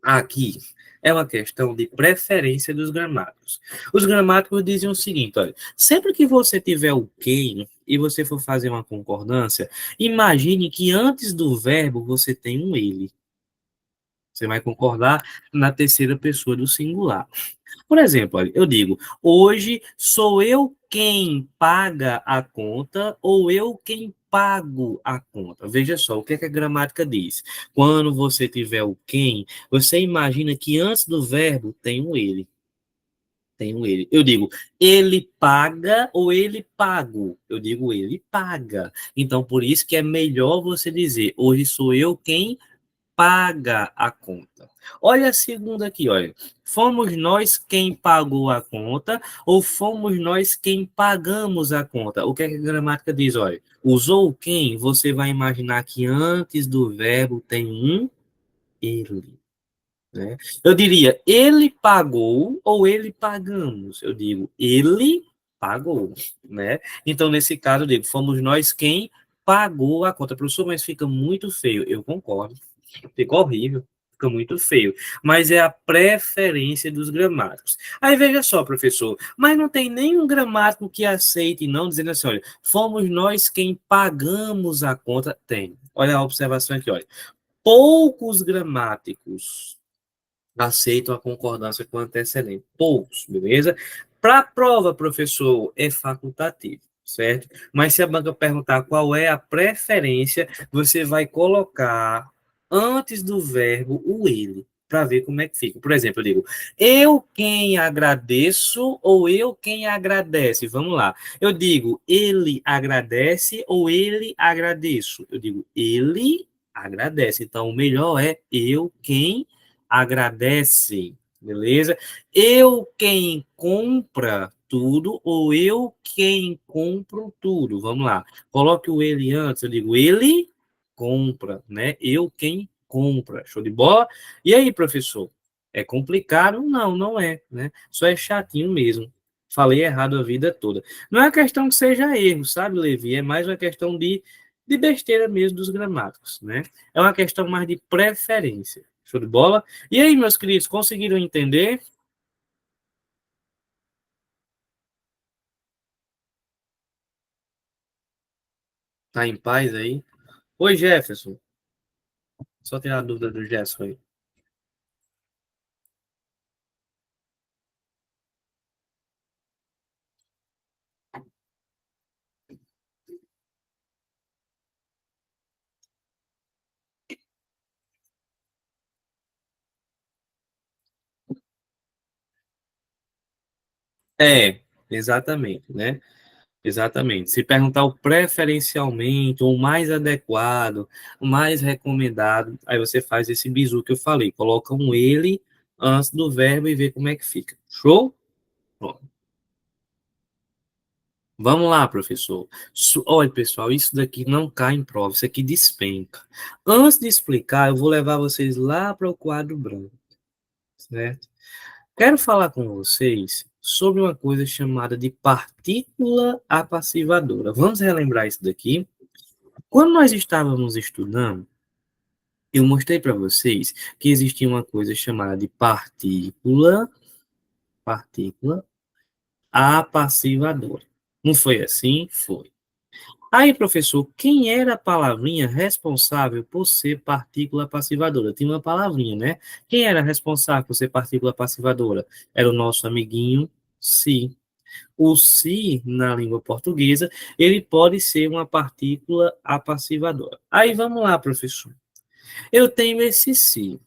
A: Aqui é uma questão de preferência dos gramáticos. Os gramáticos diziam o seguinte, olha, sempre que você tiver o quem e você for fazer uma concordância, imagine que antes do verbo você tem um ele. Você vai concordar na terceira pessoa do singular. Por exemplo, olha, eu digo, hoje sou eu quem paga a conta ou eu quem pago a conta. Veja só, o que é que a gramática diz? Quando você tiver o quem, você imagina que antes do verbo tem um ele. Tem um ele. Eu digo, ele paga ou ele pago? Eu digo, ele paga. Então, por isso que é melhor você dizer, hoje sou eu quem paga a conta. Olha a segunda aqui, olha. Fomos nós quem pagou a conta ou fomos nós quem pagamos a conta? O que é que a gramática diz? Olha, usou quem? Você vai imaginar que antes do verbo tem um ele. Né? Eu diria, ele pagou ou ele pagamos? Eu digo, ele pagou. Né? Então, nesse caso, eu digo, fomos nós quem pagou a conta. Professor, mas fica muito feio. Eu concordo. Fica horrível, fica muito feio. Mas é a preferência dos gramáticos. Aí veja só, professor, mas não tem nenhum gramático que aceite não dizendo assim, olha, fomos nós quem pagamos a conta. Tem. Olha a observação aqui, olha. Poucos gramáticos aceitam a concordância com o antecedente. Poucos, beleza? Para a prova, professor, é facultativo, certo? Mas se a banca perguntar qual é a preferência, você vai colocar antes do verbo o ele, para ver como é que fica. Por exemplo, eu digo, eu quem agradeço ou eu quem agradece? Vamos lá. Eu digo, ele agradece ou ele agradeço? Eu digo, ele agradece. Então, o melhor é eu quem agradece, beleza? Eu quem compra tudo ou eu quem compro tudo. Vamos lá. Coloque o ele antes, eu digo ele compra, né? Eu quem compra. Show de bola? E aí, professor? É complicado? Não, não é, né? Só é chatinho mesmo. Falei errado a vida toda. Não é questão que seja erro, sabe, Levi? É mais uma questão de besteira mesmo dos gramáticos, né? É uma questão mais de preferência. Show de bola? E aí, meus queridos, conseguiram entender? Tá em paz aí? Oi, Jefferson. Só tirar a dúvida do Jefferson aí. É, exatamente, né? Exatamente. Se perguntar o preferencialmente, ou o mais adequado, o mais recomendado, aí você faz esse bizu que eu falei, coloca um ele antes do verbo e vê como é que fica. Show? Pronto. Vamos lá, professor. Olha, pessoal, isso daqui não cai em prova, isso aqui despenca. Antes de explicar, eu vou levar vocês lá para o quadro branco, certo? Quero falar com vocês sobre uma coisa chamada de partícula apassivadora. Vamos relembrar isso daqui? Quando nós estávamos estudando, eu mostrei para vocês que existia uma coisa chamada de partícula apassivadora. Não foi assim? Foi. Aí, professor, quem era a palavrinha responsável por ser partícula passivadora? Tinha uma palavrinha, né? Quem era responsável por ser partícula passivadora? Era o nosso amiguinho si. O si, na língua portuguesa, ele pode ser uma partícula apassivadora. Aí, vamos lá, professor. Eu tenho esse si,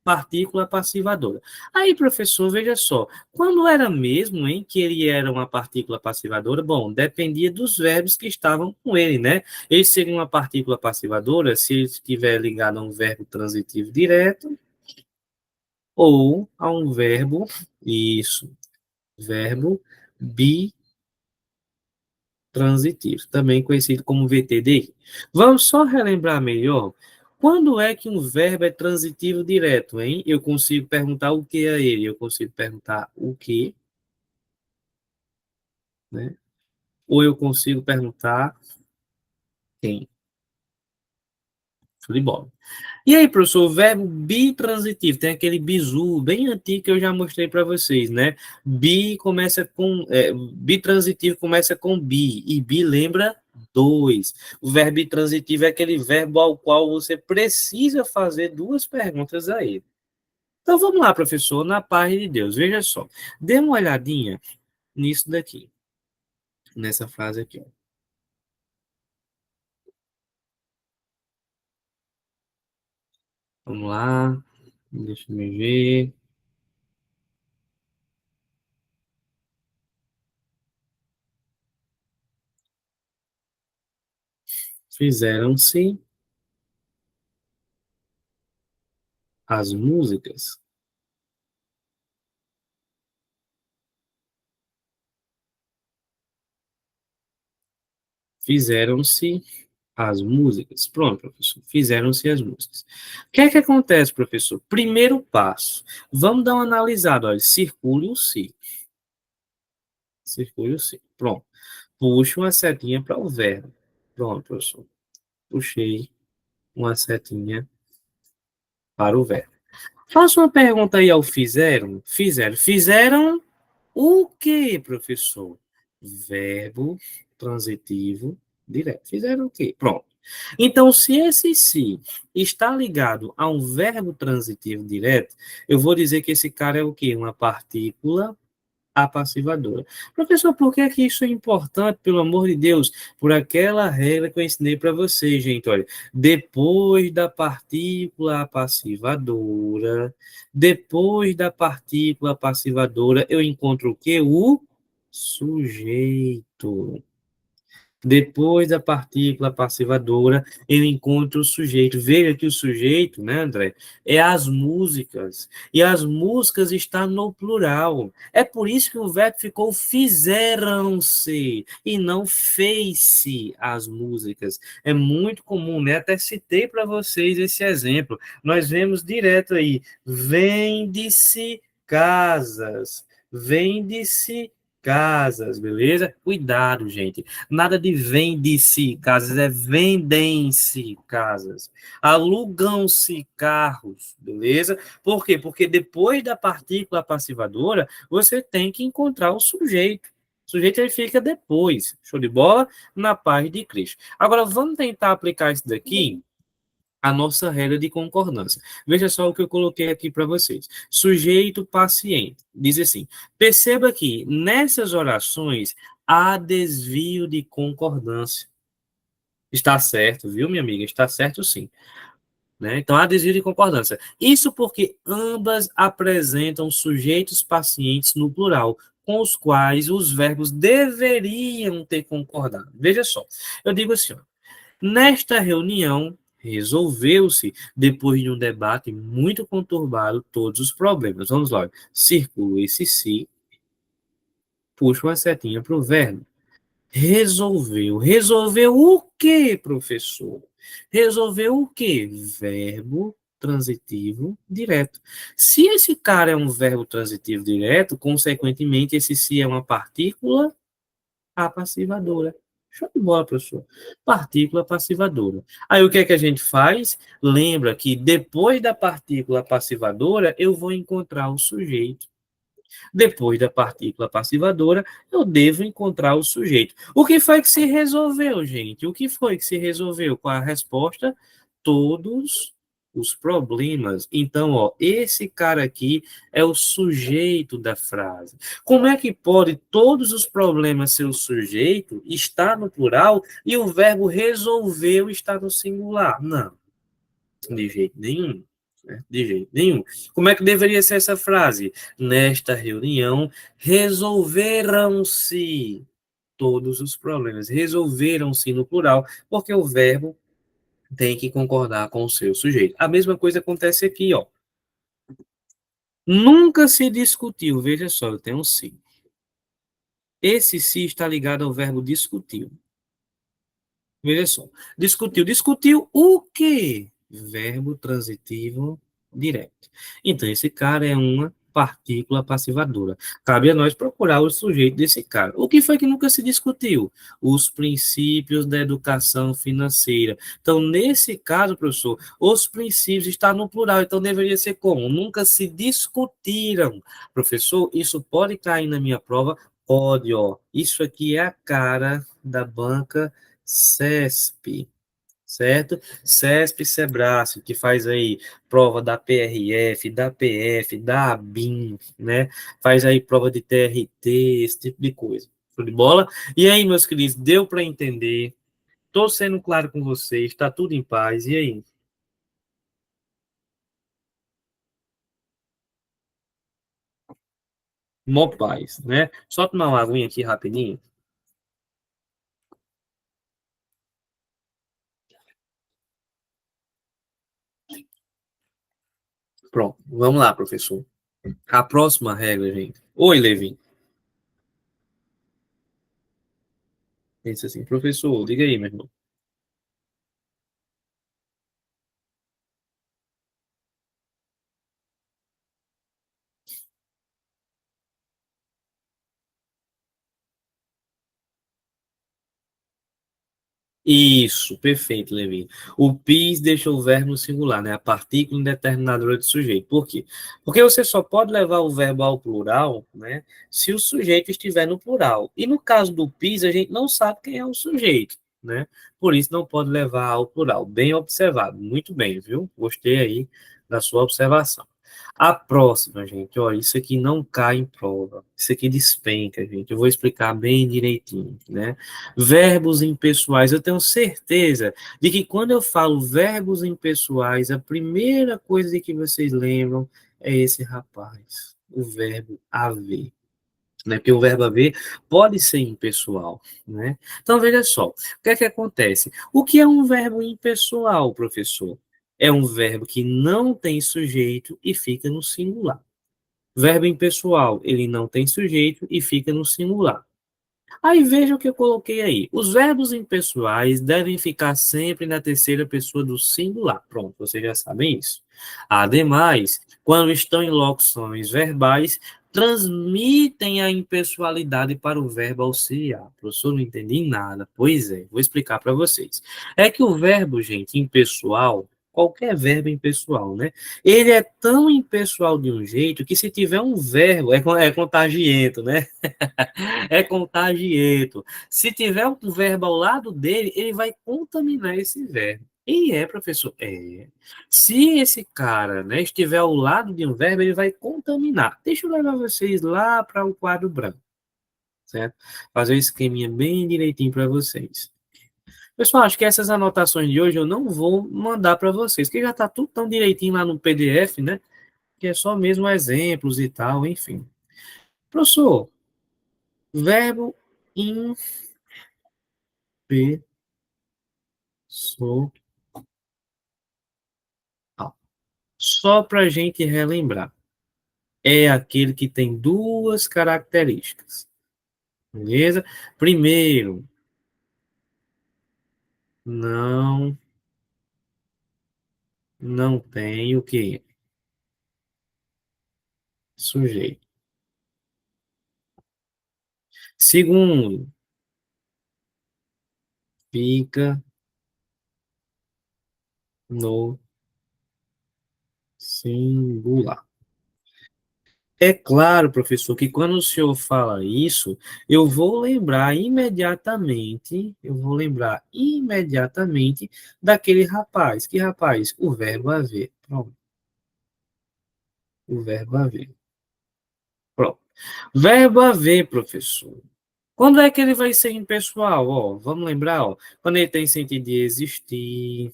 A: partícula passivadora. Aí, professor, veja só, quando era mesmo, hein, que ele era uma partícula passivadora? Bom, dependia dos verbos que estavam com ele, né? Ele seria uma partícula passivadora se ele estiver ligado a um verbo transitivo direto ou a um verbo, isso, verbo bitransitivo, também conhecido como VTDI. Vamos só relembrar melhor. Quando é que um verbo é transitivo direto, hein? Eu consigo perguntar o que a ele, eu consigo perguntar o que, né? Ou eu consigo perguntar quem. Show de bola. E aí, professor, o verbo bitransitivo, tem aquele bizu bem antigo que eu já mostrei para vocês, né? Bitransitivo começa com bi, e bi lembra dois. O verbo bitransitivo é aquele verbo ao qual você precisa fazer duas perguntas a ele. Então vamos lá, professor, na paz de Deus, veja só. Dê uma olhadinha nisso daqui, nessa frase aqui, ó. Vamos lá, deixa eu me ver. Fizeram-se as músicas. Fizeram-se as músicas. Pronto, professor. Fizeram-se as músicas. O que é que acontece, professor? Primeiro passo. Vamos dar uma analisada. Olha, circule o si. Circule o si. Pronto. Puxa uma setinha para o verbo. Pronto, professor. Puxei uma setinha para o verbo. Faça uma pergunta aí ao fizeram. Fizeram. Fizeram o que, professor? Verbo transitivo direto. Fizeram o quê? Pronto. Então, se esse se está ligado a um verbo transitivo direto, eu vou dizer que esse cara é o quê? Uma partícula apassivadora. Professor, por que é que isso é importante, pelo amor de Deus? Por aquela regra que eu ensinei para vocês, gente. Olha, depois da partícula passivadora, eu encontro o quê? O sujeito. Depois da partícula passivadora, eu encontro o sujeito. Veja que o sujeito, né, André, é as músicas. E as músicas estão no plural. É por isso que o verbo ficou fizeram-se e não fez-se as músicas. É muito comum, né? Até citei para vocês esse exemplo. Nós vemos direto aí: vende-se casas. Vende-se casas, beleza? Cuidado, gente. Nada de vende-se casas, é vendem-se casas. Alugam-se carros, beleza? Por quê? Porque depois da partícula passivadora, você tem que encontrar o sujeito. O sujeito ele fica depois. Show de bola? Na paz de Cristo. Agora, vamos tentar aplicar isso daqui a nossa regra de concordância. Veja só o que eu coloquei aqui para vocês. Sujeito paciente. Diz assim: perceba que nessas orações há desvio de concordância. Está certo, viu, minha amiga? Está certo sim. Né? Então, há desvio de concordância. Isso porque ambas apresentam sujeitos pacientes no plural. com os quais os verbos deveriam ter concordado. Veja só, eu digo assim, ó, nesta reunião, resolveu-se, depois de um debate muito conturbado, todos os problemas. Vamos lá. Círculo esse si, puxa uma setinha para o verbo. Resolveu. Resolveu o quê, professor? Resolveu o quê? Verbo transitivo direto. Se esse cara é um verbo transitivo direto, consequentemente, esse se é uma partícula apassivadora. Show de bola, professor. Partícula passivadora. Aí o que é que a gente faz? Lembra que depois da partícula passivadora, eu vou encontrar o sujeito. Depois da partícula passivadora, eu devo encontrar o sujeito. O que foi que se resolveu, gente? O que foi que se resolveu? Qual a resposta? Todos os problemas. Então, ó, esse cara aqui é o sujeito da frase. Como é que pode todos os problemas ser o sujeito, estar no plural, e o verbo resolveu estar no singular? Não, de jeito nenhum. Né? De jeito nenhum. Como é que deveria ser essa frase? Nesta reunião, resolveram-se todos os problemas. Resolveram-se no plural, porque o verbo tem que concordar com o seu sujeito. A mesma coisa acontece aqui, ó. Nunca se discutiu, veja só, eu tenho um se. Esse se está ligado ao verbo discutiu. Veja só. Discutiu. Discutiu o quê? Verbo transitivo direto. Então, esse cara é uma partícula passivadora. Cabe a nós procurar o sujeito desse cara. O que foi que nunca se discutiu? Os princípios da educação financeira. Então, nesse caso, professor, os princípios estão no plural. Então, deveria ser como? Nunca se discutiram. Professor, isso pode cair na minha prova? Pode, ó. Isso aqui é a cara da banca CESP, certo? CESP e Sebrae, que faz aí prova da PRF, da PF, da ABIN, né? Faz aí prova de TRT, esse tipo de coisa. Show de bola? E aí, meus queridos, deu para entender? Estou sendo claro com vocês, está tudo em paz. E aí? Mó paz, né? Só tomar uma aguinha aqui rapidinho. Pronto, vamos lá, professor. A próxima regra, gente. Oi, Levi. Pensa assim, professor, diga aí, meu irmão. Isso, perfeito, Levi. O PIS deixa o verbo no singular, né? A partícula indeterminadora de sujeito. Por quê? Porque você só pode levar o verbo ao plural, né? Se o sujeito estiver no plural. E no caso do PIS, a gente não sabe quem é o sujeito, né? Por isso não pode levar ao plural. Bem observado. Muito bem, viu? Gostei aí da sua observação. A próxima, gente, ó, isso aqui não cai em prova. Isso aqui despenca, gente. Eu vou explicar bem direitinho, né? Verbos impessoais. Eu tenho certeza de que quando eu falo verbos impessoais, a primeira coisa de que vocês lembram é esse rapaz, o verbo haver. Né? Porque o verbo haver pode ser impessoal, né? Então, veja só, o que é que acontece? O que é um verbo impessoal, professor? É um verbo que não tem sujeito e fica no singular. Verbo impessoal, ele não tem sujeito e fica no singular. Aí veja o que eu coloquei aí. Os verbos impessoais devem ficar sempre na terceira pessoa do singular. Pronto, vocês já sabem isso. Ademais, quando estão em locuções verbais, transmitem a impessoalidade para o verbo auxiliar. Professor, não entendi nada. Pois é, vou explicar para vocês. É que o verbo, gente, impessoal, qualquer verbo impessoal, né? Ele é tão impessoal de um jeito que se tiver um verbo, é contagiento, né? É contagiento. Se tiver um verbo ao lado dele, ele vai contaminar esse verbo. E é, professor? É. Se esse cara, né, estiver ao lado de um verbo, ele vai contaminar. Deixa eu levar vocês lá para o quadro branco, certo? Fazer um esqueminha bem direitinho para vocês. Pessoal, acho que essas anotações de hoje eu não vou mandar para vocês, porque já está tudo tão direitinho lá no PDF, né? Que é só mesmo exemplos e tal, enfim. Professor, Verbo impessoal. Só para a gente relembrar. É aquele que tem duas características. Beleza? Primeiro, não, não tem o quê? Sujeito. Segundo, fica no singular. É claro, professor, que quando o senhor fala isso, eu vou lembrar imediatamente daquele rapaz. Que rapaz? O verbo haver. Pronto, o verbo haver. Pronto. Verbo haver, professor. Quando é que ele vai ser impessoal? Ó, vamos lembrar, ó, quando ele tem sentido de existir,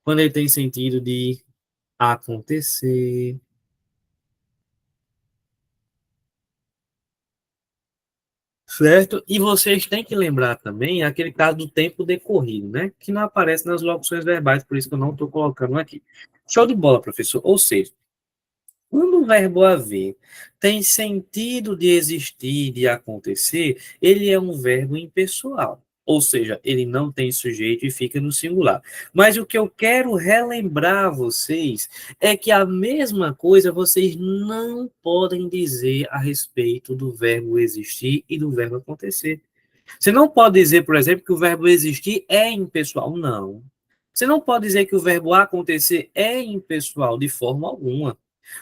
A: quando ele tem sentido de acontecer, certo? E vocês têm que lembrar também aquele caso do tempo decorrido, né? Que não aparece nas locuções verbais, por isso que eu não estou colocando aqui. Show de bola, professor. Ou seja, quando o verbo haver tem sentido de existir, de acontecer, ele é um verbo impessoal. Ou seja, ele não tem sujeito e fica no singular. Mas o que eu quero relembrar a vocês é que a mesma coisa vocês não podem dizer a respeito do verbo existir e do verbo acontecer. Você não pode dizer, por exemplo, que o verbo existir é impessoal. Não. Você não pode dizer que o verbo acontecer é impessoal de forma alguma.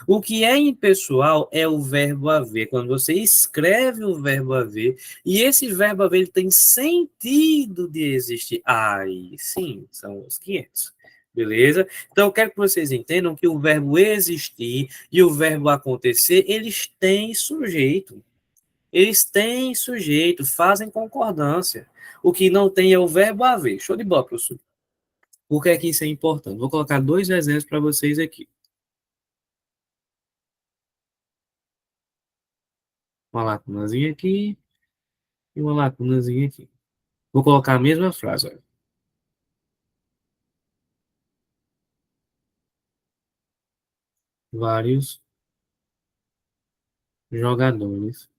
A: O que é impessoal é o verbo haver. Quando você escreve o verbo haver, e esse verbo haver ele tem sentido de existir. Aí sim, são os 500. Beleza? Então, eu quero que vocês entendam que o verbo existir e o verbo acontecer, eles têm sujeito. Eles têm sujeito, fazem concordância. O que não tem é o verbo haver. Show de bola, professor. Por que é que isso é importante? Vou colocar dois exemplos para vocês aqui. Uma lacunazinha aqui e uma lacunazinha aqui. Vou colocar a mesma frase, olha. Vários jogadores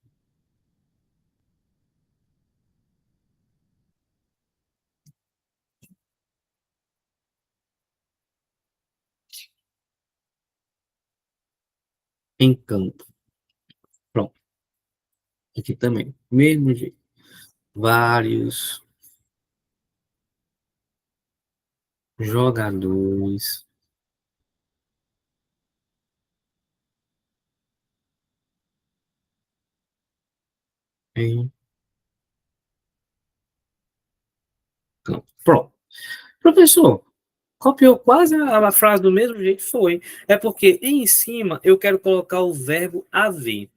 A: em campo. Pronto. Aqui também. Mesmo jeito. Vários jogadores em campo. Pronto. Professor, copiou quase a frase do mesmo jeito? Foi. É porque em cima eu quero colocar o verbo haver.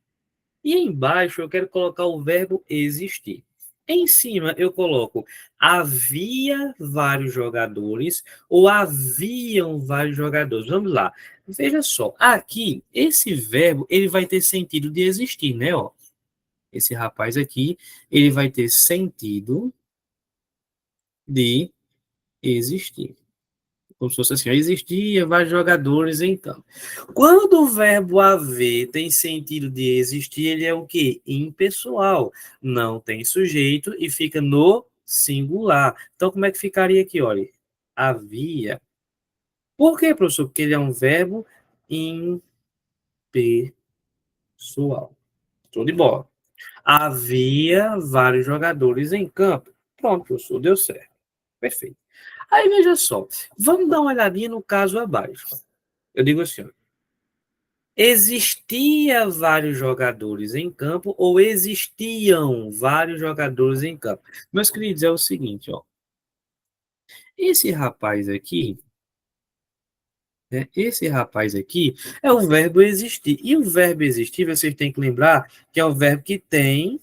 A: E embaixo eu quero colocar o verbo existir. Em cima eu coloco havia vários jogadores ou haviam vários jogadores. Vamos lá. Veja só, aqui esse verbo ele vai ter sentido de existir, né? Ó, esse rapaz aqui ele vai ter sentido de existir. Como se fosse assim, ó, existia vários jogadores em campo. Quando o verbo haver tem sentido de existir, ele é o quê? Impessoal. Não tem sujeito e fica no singular. Então, como é que ficaria aqui, olha? Havia. Por quê, professor? Porque ele é um verbo impessoal. Show de bola. Havia vários jogadores em campo. Pronto, professor, deu certo. Perfeito. Aí, veja só. Vamos dar uma olhadinha no caso abaixo. Eu digo assim, ó, existia vários jogadores em campo ou existiam vários jogadores em campo? Meus queridos, é o seguinte, ó. Esse rapaz aqui, né? Esse rapaz aqui é o verbo existir. E o verbo existir, vocês têm que lembrar que é o verbo que tem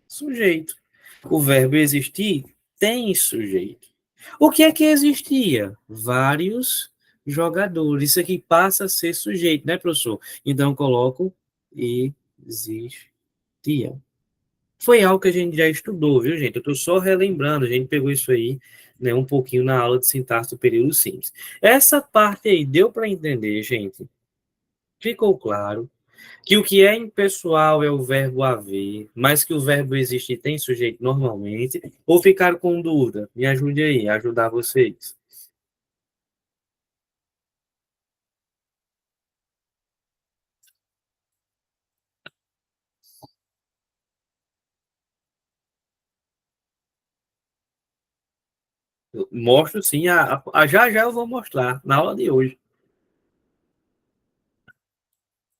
A: sujeito. O verbo existir tem sujeito. O que é que existia? Vários jogadores. Isso aqui passa a ser sujeito, né, professor? Então, eu coloco Existiam. Foi algo que a gente já estudou, viu, gente? Eu estou só relembrando, a gente pegou isso aí, né, um pouquinho na aula de sintaxe do período simples. Essa parte aí deu para entender, gente? Ficou claro que o que é impessoal é o verbo haver, mas que o verbo existir tem sujeito normalmente, ou ficaram com dúvida? Me ajude aí, a ajudar vocês. Eu mostro sim, já já eu vou mostrar, na aula de hoje.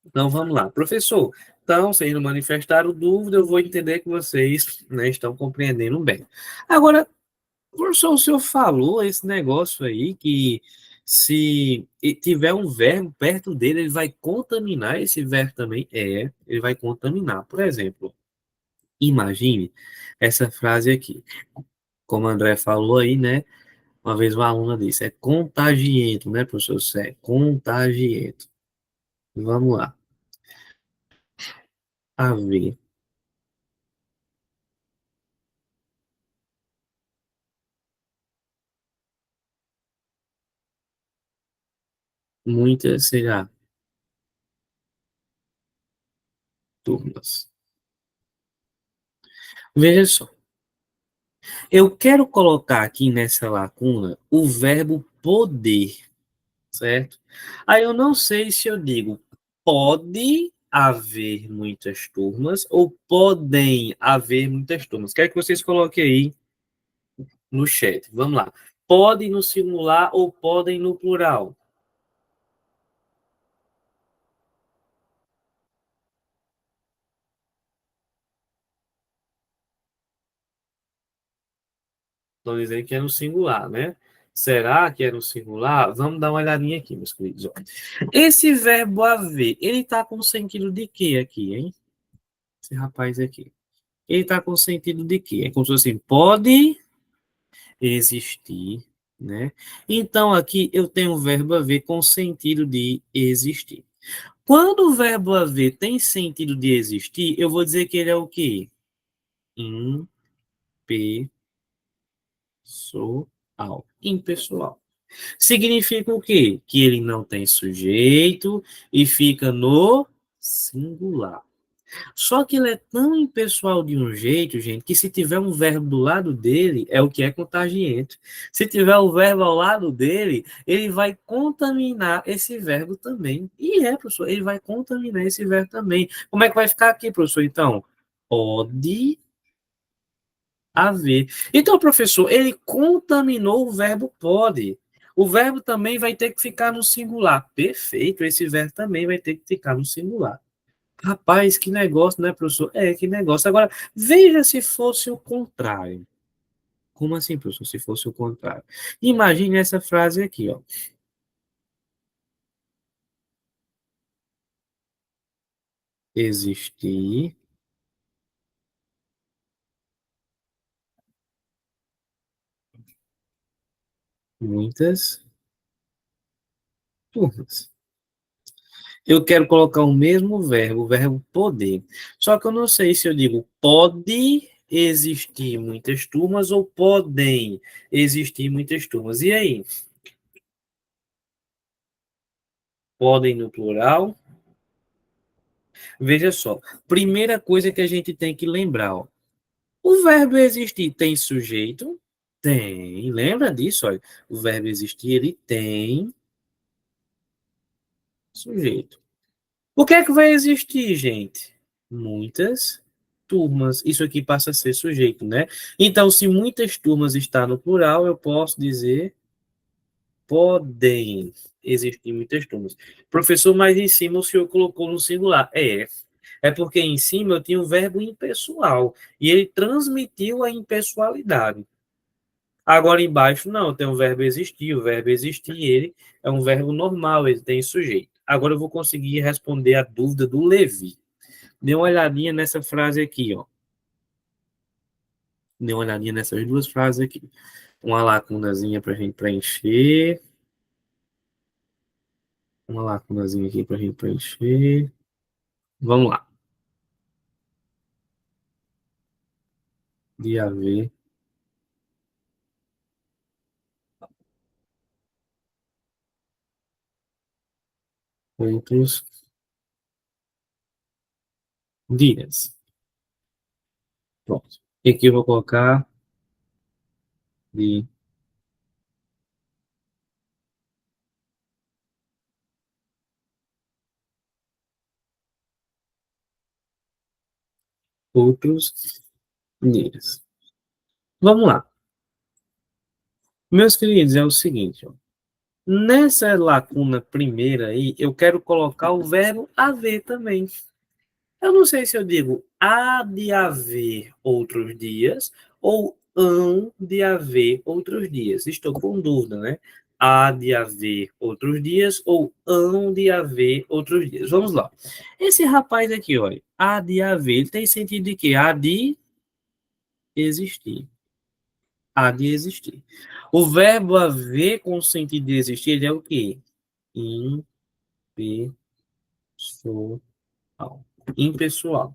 A: Então vamos lá. Professor, então, vocês não manifestaram dúvida, eu vou entender que vocês, né, estão compreendendo bem. Agora, professor, o senhor falou esse negócio aí que se tiver um verbo perto dele, ele vai contaminar esse verbo também. É, ele vai contaminar. Por exemplo, imagine essa frase aqui. Como a André falou aí, né? Uma vez uma aluna disse, é contagiento, né, professor? Isso é contagiento. Vamos lá. Haver. Muitas, será, turmas. Veja só. Eu quero colocar aqui nessa lacuna o verbo poder, certo? Aí eu não sei se eu digo pode haver muitas turmas ou podem haver muitas turmas. Quero que vocês coloquem aí no chat. Vamos lá. Pode no singular ou podem no plural? Estão dizendo que é no singular, né? Será que é no singular? Vamos dar uma olhadinha aqui, meus queridos. Esse verbo haver, ele está com sentido de quê aqui, hein? Esse rapaz aqui. Ele está com sentido de quê? É como se fosse assim, pode existir, né? Então, aqui eu tenho o verbo haver com sentido de existir. Quando o verbo haver tem sentido de existir, eu vou dizer que ele é o quê? Impessoal. Impessoal. Significa o quê? Que ele não tem sujeito e fica no singular. Só que ele é tão impessoal de um jeito, gente, que se tiver um verbo do lado dele, é o que é contagiante. Se tiver o verbo ao lado dele, ele vai contaminar esse verbo também. E é, professor, ele vai contaminar esse verbo também. Como é que vai ficar aqui, professor? Então, pode haver. Então, professor, ele contaminou o verbo pode. O verbo também vai ter que ficar no singular. Perfeito, esse verbo também vai ter que ficar no singular. Rapaz, que negócio, né, professor? É, que negócio. Agora, veja se fosse o contrário. Como assim, professor, se fosse o contrário? Imagine essa frase aqui, ó. Existir muitas turmas. Eu quero colocar o mesmo verbo, o verbo poder. Só que eu não sei se eu digo pode existir muitas turmas ou podem existir muitas turmas. E aí? Podem no plural? Veja só. Primeira coisa que a gente tem que lembrar, ó. O verbo existir tem sujeito? Tem. Lembra disso? Olha. O verbo existir, ele tem sujeito. O que é que vai existir, gente? Muitas turmas. Isso aqui passa a ser sujeito, né? Então, se muitas turmas está no plural, eu posso dizer podem existir muitas turmas. Professor, mas em cima o senhor colocou no singular. É porque em cima eu tinha o verbo impessoal e ele transmitiu a impessoalidade. Agora embaixo, não, tem o verbo existir. O verbo existir, ele é um verbo normal, ele tem sujeito. Agora eu vou conseguir responder a dúvida do Levi. Dê uma olhadinha nessa frase aqui, ó. Dê uma olhadinha nessas duas frases aqui. Uma lacunazinha para a gente preencher. Uma lacunazinha aqui para a gente preencher. Vamos lá. de haver outros dias. Pronto. E aqui eu vou colocar de outros dias. Vamos lá. Meus queridos, é o seguinte, ó. Nessa lacuna primeira aí, eu quero colocar o verbo haver também. Eu não sei se eu digo há de haver outros dias ou hão de haver outros dias. Estou com dúvida, né? Há de haver outros dias ou hão de haver outros dias. Vamos lá. Esse rapaz aqui, olha, há de haver, ele tem sentido de quê? Há de existir. Há de existir. O verbo haver com o sentido de existir, ele é o quê? Impessoal. Impessoal.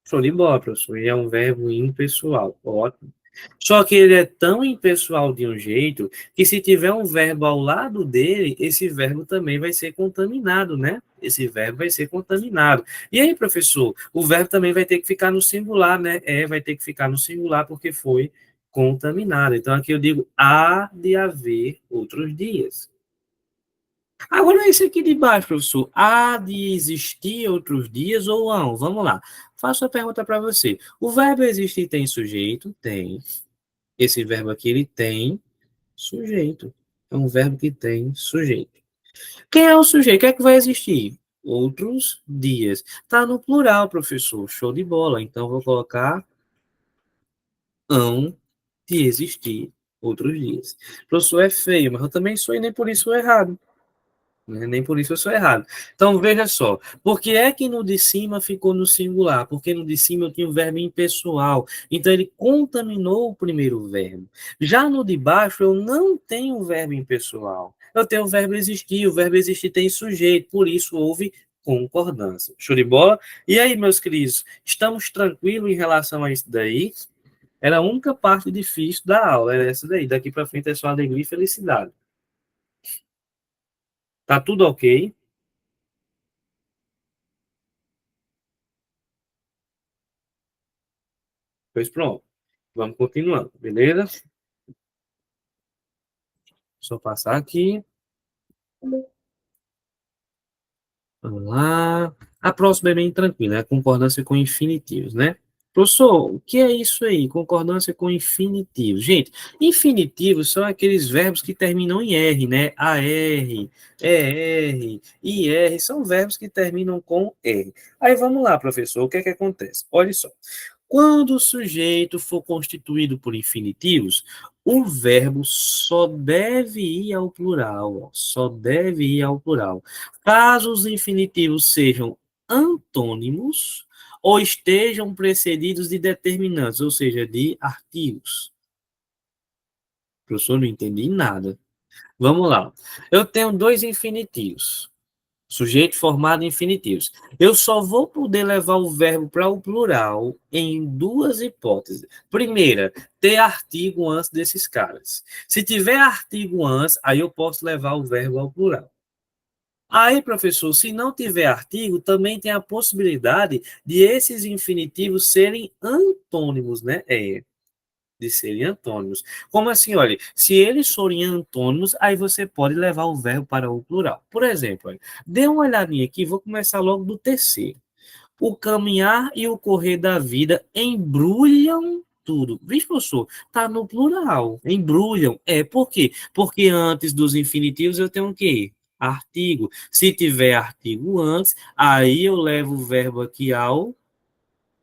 A: Show de bola, professor. Ele é um verbo impessoal. Ótimo. Só que ele é tão impessoal de um jeito que se tiver um verbo ao lado dele, esse verbo também vai ser contaminado, né? Esse verbo vai ser contaminado. E aí, professor, o verbo também vai ter que ficar no singular, né? Vai ter que ficar no singular porque foi contaminado. Então aqui eu digo há de haver outros dias. Agora, esse aqui de baixo, professor, há de existir outros dias ou não? Vamos lá. Faço a pergunta para você. O verbo existir tem sujeito? Tem. Esse verbo aqui, ele tem sujeito. É um verbo que tem sujeito. Quem é o sujeito? O que é que vai existir? Outros dias. Está no plural, professor. Show de bola. Então, vou colocar hão de existir outros dias. Professor, é feio, mas eu também sou e nem por isso sou errado. Né? Nem por isso eu sou errado. Então, veja só. Por que é que no de cima ficou no singular? Porque no de cima eu tinha o verbo impessoal. Então, ele contaminou o primeiro verbo. Já no de baixo, eu não tenho o verbo impessoal. Eu tenho o verbo existir. O verbo existir tem sujeito. Por isso, houve concordância. Show de bola? E aí, meus queridos, estamos tranquilos em relação a isso daí? Era a única parte difícil da aula, era essa daí. Daqui para frente é só alegria e felicidade. Tá tudo ok? Pois pronto. Vamos continuando, beleza? Só passar aqui. Vamos lá. A próxima é bem tranquila, é a concordância com infinitivos, né? Professor, o que é isso aí? Concordância com infinitivos. Gente, infinitivos são aqueles verbos que terminam em R, né? AR, ER, IR, são verbos que terminam com R. Aí vamos lá, professor, o que é que acontece? Olha só. Quando o sujeito for constituído por infinitivos, o verbo só deve ir ao plural, ó, só deve ir ao plural. Caso os infinitivos sejam antônimos ou estejam precedidos de determinantes, ou seja, de artigos. Professor, não entendi nada. Vamos lá. Eu tenho dois infinitivos. Sujeito formado em infinitivos. Eu só vou poder levar o verbo para o plural em duas hipóteses. Primeira, ter artigo antes desses caras. Se tiver artigo antes, aí eu posso levar o verbo ao plural. Aí, professor, se não tiver artigo, também tem a possibilidade de esses infinitivos serem antônimos, né? De serem antônimos. Como assim, olha, se eles forem antônimos, aí você pode levar o verbo para o plural. Por exemplo, olha, dê uma olhadinha aqui, vou começar logo do terceiro. O caminhar e o correr da vida embrulham tudo. Vixe, professor, tá no plural. Embrulham. Por quê? Porque antes dos infinitivos eu tenho o quê? Artigo. Se tiver artigo antes, aí eu levo o verbo aqui ao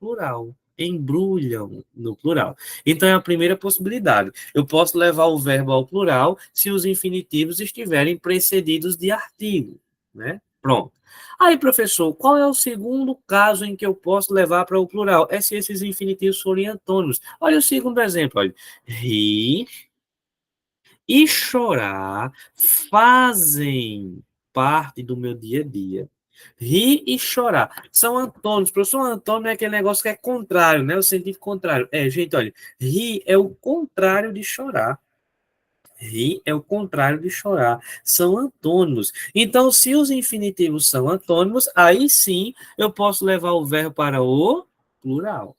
A: plural. Embrulham no plural. Então é a primeira possibilidade. Eu posso levar o verbo ao plural se os infinitivos estiverem precedidos de artigo, né? Pronto. Aí, professor, qual é o segundo caso em que eu posso levar para o plural? É se esses infinitivos forem antônimos. Olha o segundo exemplo, olha. Rir e chorar fazem parte do meu dia a dia. Rir e chorar. São antônimos. Professor, antônimo é aquele negócio que é contrário, né? O sentido contrário. É, gente, olha, rir é o contrário de chorar. Rir é o contrário de chorar. São antônimos. Então, se os infinitivos são antônimos, aí sim eu posso levar o verbo para o plural.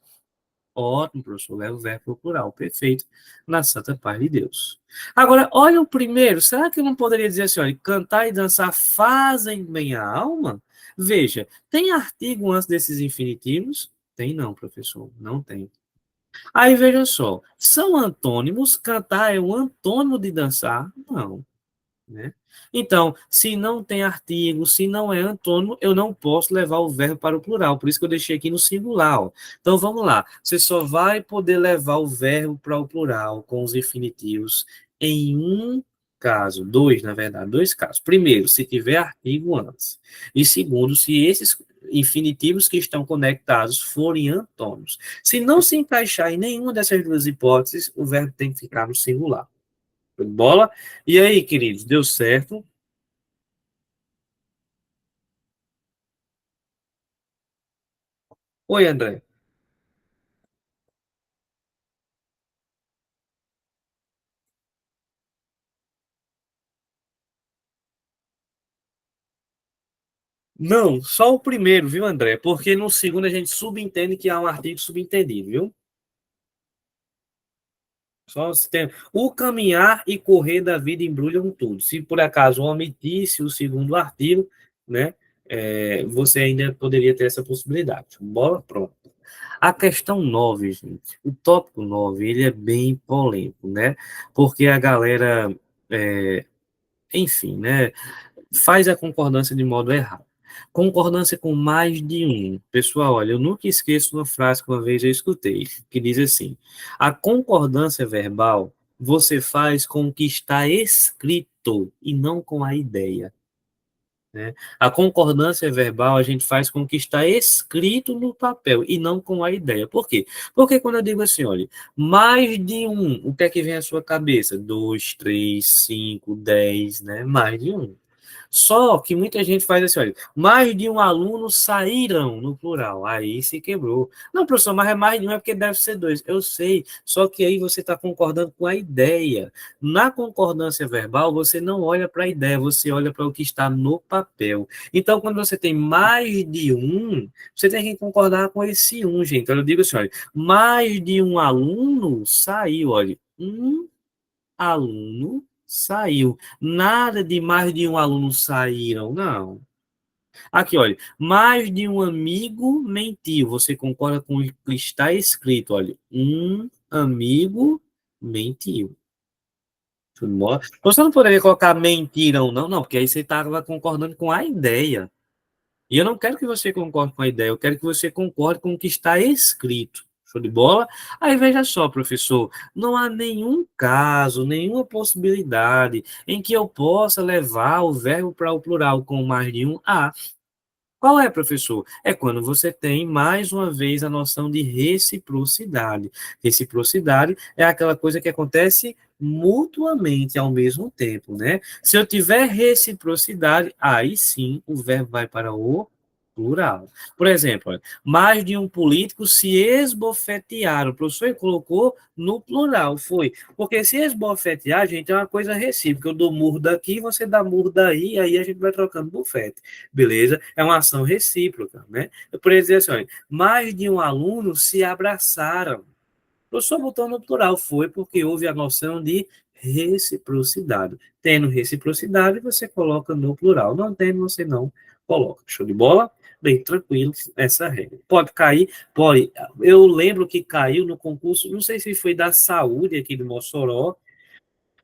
A: Ótimo, professor. Leva o verbo para o plural. Perfeito. Na santa paz de Deus. Agora, olha o primeiro. Será que eu não poderia dizer assim, olha, cantar e dançar fazem bem à alma? Veja, tem artigo antes desses infinitivos? Tem não, professor. Não tem. Aí veja só, são antônimos, cantar é um antônimo de dançar? Não, né? Então, se não tem artigo, se não é antônimo, eu não posso levar o verbo para o plural. Por isso que eu deixei aqui no singular. Ó. Então, vamos lá. Você só vai poder levar o verbo para o plural com os infinitivos em um caso. Dois, na verdade, dois casos. Primeiro, se tiver artigo antes. E segundo, se esses infinitivos que estão conectados forem antônimos. Se não se encaixar em nenhuma dessas duas hipóteses, o verbo tem que ficar no singular. Foi de bola? E aí, queridos, deu certo? Oi, André. Não, só o primeiro, viu, André? Porque no segundo a gente subentende que há um artigo subentendido, viu? Só se tem... O caminhar e correr da vida embrulham tudo. Se por acaso omitisse o segundo artigo, né? Você ainda poderia ter essa possibilidade. Bola, pronto. A questão 9, gente. O tópico 9, ele é bem polêmico, né? Porque a galera, enfim, né? Faz a concordância de modo errado. Concordância com mais de um. Pessoal, olha, eu nunca esqueço uma frase que uma vez eu escutei, que diz assim: a concordância verbal você faz com o que está escrito e não com a ideia. Né? A concordância verbal a gente faz com o que está escrito no papel e não com a ideia. Por quê? Porque quando eu digo assim, olha, mais de um, o que é que vem à sua cabeça? Dois, três, cinco, 10, né? Mais de um. Só que muita gente faz assim, olha, mais de um aluno saíram no plural, aí se quebrou. Não, professor, mas é mais de um, é porque deve ser dois. Eu sei, só que aí você está concordando com a ideia. Na concordância verbal, você não olha para a ideia, você olha para o que está no papel. Então, quando você tem mais de um, você tem que concordar com esse um, gente. Então, eu digo assim, olha, mais de um aluno saiu, olha, um aluno saiu. Nada de mais de um aluno saíram, não. Aqui, olha, mais de um amigo mentiu. Você concorda com o que está escrito, olha, um amigo mentiu. Você não poderia colocar mentiram, não, não, porque aí você estava concordando com a ideia. E eu não quero que você concorde com a ideia, eu quero que você concorde com o que está escrito. Show de bola? Aí veja só, professor, não há nenhum caso, nenhuma possibilidade em que eu possa levar o verbo para o plural com mais de um a. Qual é, professor? É quando você tem, mais uma vez, a noção de reciprocidade. Reciprocidade é aquela coisa que acontece mutuamente ao mesmo tempo, né? Se eu tiver reciprocidade, aí sim o verbo vai para o plural. Por exemplo, olha, mais de um político se esbofetearam. O professor colocou no plural, foi. Porque se esbofetear, gente, é uma coisa recíproca. Eu dou murro daqui, você dá murro daí, aí a gente vai trocando bofete. Beleza? É uma ação recíproca, né? Eu poderia dizer assim, olha, mais de um aluno se abraçaram. Eu só botou no plural, foi porque houve a noção de reciprocidade. Tendo reciprocidade, você coloca no plural. Não tendo, você não coloca. Show de bola? Bem, tranquilo essa regra. Pode cair? Pode. Eu lembro que caiu no concurso, não sei se foi da saúde aqui do Mossoró,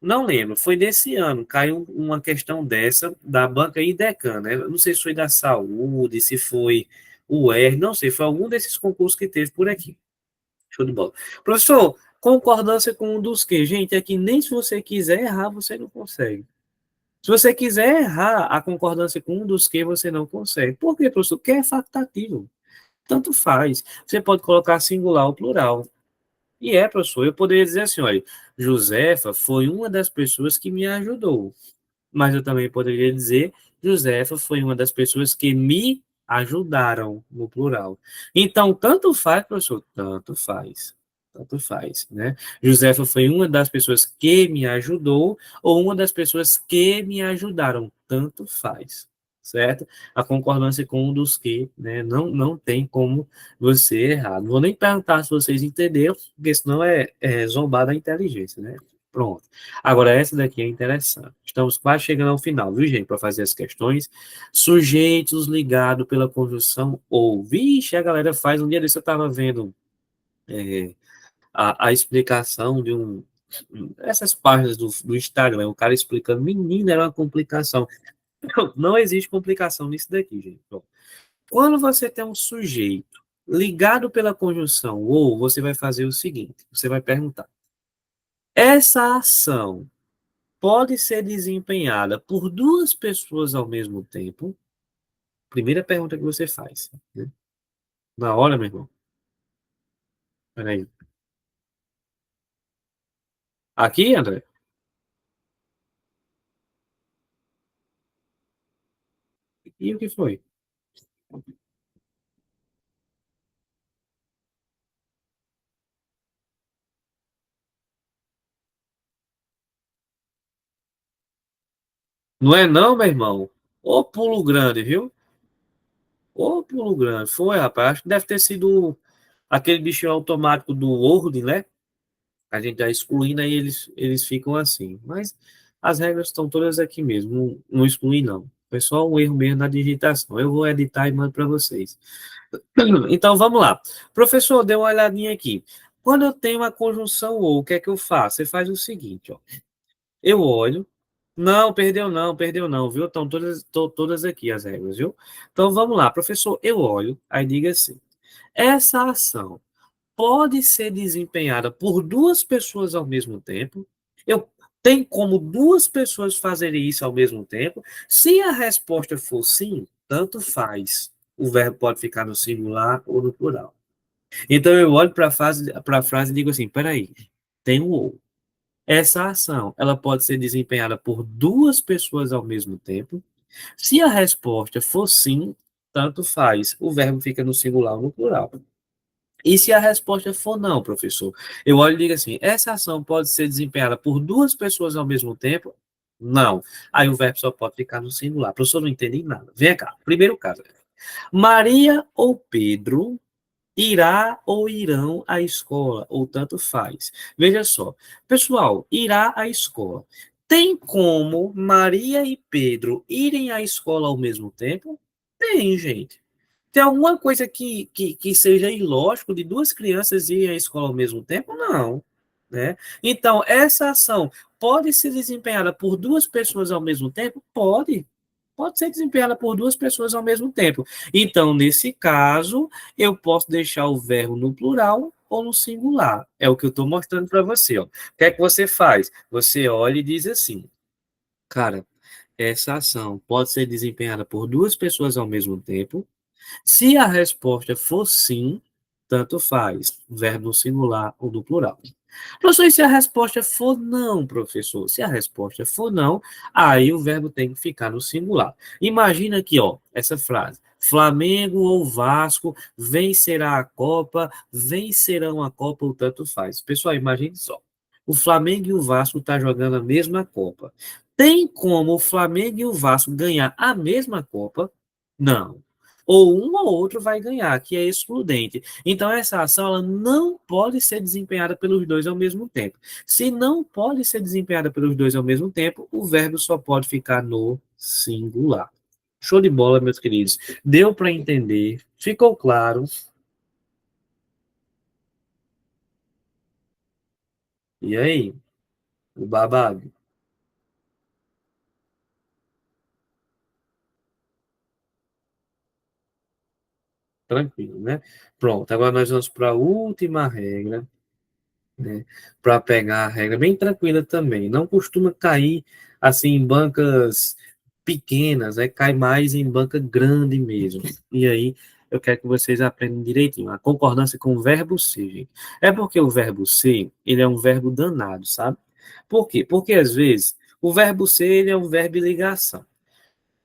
A: não lembro, foi desse ano, caiu uma questão dessa da banca IDECAN, né? Não sei se foi da saúde, se foi o R, não sei, foi algum desses concursos que teve por aqui. Show de bola. Professor, concordância com um dos que? Gente, é que nem se você quiser errar, você não consegue. Se você quiser errar a concordância com um dos que, você não consegue. Por quê, professor? Porque é facultativo. Tanto faz. Você pode colocar singular ou plural. E é, professor, eu poderia dizer assim, olha, Josefa foi uma das pessoas que me ajudou. Mas eu também poderia dizer Josefa foi uma das pessoas que me ajudaram, no plural. Então, tanto faz, professor, tanto faz. Tanto faz, né? Josefa foi uma das pessoas que me ajudou ou uma das pessoas que me ajudaram, tanto faz, certo? A concordância com um dos que, né? Não tem como você errar. Não vou nem perguntar se vocês entenderam, porque senão é zombar da inteligência, né? Pronto. Agora, essa daqui é interessante. Estamos quase chegando ao final, viu, gente, para fazer as questões. Sujeitos ligados pela conjunção ou. Vixe, a galera faz. Um dia desse eu estava vendo é, a explicação de essas páginas do Instagram, o cara explicando, menina, era uma complicação. Não existe complicação nisso daqui, gente. Bom, quando você tem um sujeito ligado pela conjunção ou, você vai fazer o seguinte: você vai perguntar, essa ação pode ser desempenhada por duas pessoas ao mesmo tempo? Primeira pergunta que você faz, né? Na hora, meu irmão. Peraí. Aqui, André? E o que foi? Não é não, meu irmão? Ô pulo grande, viu? Ô pulo grande. Foi, rapaz. Acho que deve ter sido aquele bichinho automático do Word, né? A gente está excluindo, aí eles ficam assim. Mas as regras estão todas aqui mesmo. Não excluí, não. Foi só um erro mesmo na digitação. Eu vou editar e mando para vocês. Então, vamos lá. Professor, dê uma olhadinha aqui. Quando eu tenho uma conjunção ou, o que é que eu faço? Você faz o seguinte, ó. Eu olho. Não, perdeu não, viu? Estão todas aqui as regras, viu? Então, vamos lá. Professor, eu olho, aí diga assim. Essa ação pode ser desempenhada por duas pessoas ao mesmo tempo. Eu tem como duas pessoas fazerem isso ao mesmo tempo? Se a resposta for sim, tanto faz. O verbo pode ficar no singular ou no plural. Então eu olho para a frase e digo assim: peraí, tem um ou. Essa ação, ela pode ser desempenhada por duas pessoas ao mesmo tempo. Se a resposta for sim, tanto faz. O verbo fica no singular ou no plural. E se a resposta for não, professor? Eu olho e digo assim: essa ação pode ser desempenhada por duas pessoas ao mesmo tempo? Não. Aí o verbo só pode ficar no singular. Professor, não entendi nada. Vem cá. Primeiro caso. Maria ou Pedro irá ou irão à escola, ou tanto faz. Veja só. Pessoal, irá à escola. Tem como Maria e Pedro irem à escola ao mesmo tempo? Tem, gente. Tem alguma coisa que seja ilógico de duas crianças irem à escola ao mesmo tempo? Não, né? Então, essa ação pode ser desempenhada por duas pessoas ao mesmo tempo? Pode. Pode ser desempenhada por duas pessoas ao mesmo tempo. Então, nesse caso, eu posso deixar o verbo no plural ou no singular. É o que eu estou mostrando para você. Ó. O que é que você faz? Você olha e diz assim, cara, essa ação pode ser desempenhada por duas pessoas ao mesmo tempo. Se a resposta for sim, tanto faz, verbo no singular ou no plural. Professor, e se a resposta for não, professor? Se a resposta for não, aí o verbo tem que ficar no singular. Imagina aqui, ó, essa frase. Flamengo ou Vasco vencerá a Copa, vencerão a Copa ou tanto faz. Pessoal, imagine só. O Flamengo e o Vasco estão jogando a mesma Copa. Tem como o Flamengo e o Vasco ganhar a mesma Copa? Não. Ou um ou outro vai ganhar, que é excludente. Então, essa ação ela não pode ser desempenhada pelos dois ao mesmo tempo. Se não pode ser desempenhada pelos dois ao mesmo tempo, o verbo só pode ficar no singular. Show de bola, meus queridos. Deu para entender? Ficou claro? E aí, o babado? Tranquilo, né? Pronto, agora nós vamos para a última regra, né, para pegar a regra bem tranquila também. Não costuma cair assim em bancas pequenas, cai mais em banca grande mesmo. E aí eu quero que vocês aprendam direitinho a concordância com o verbo ser, gente. É porque o verbo ser, ele é um verbo danado, sabe? Por quê? Porque às vezes o verbo ser ele é um verbo de ligação.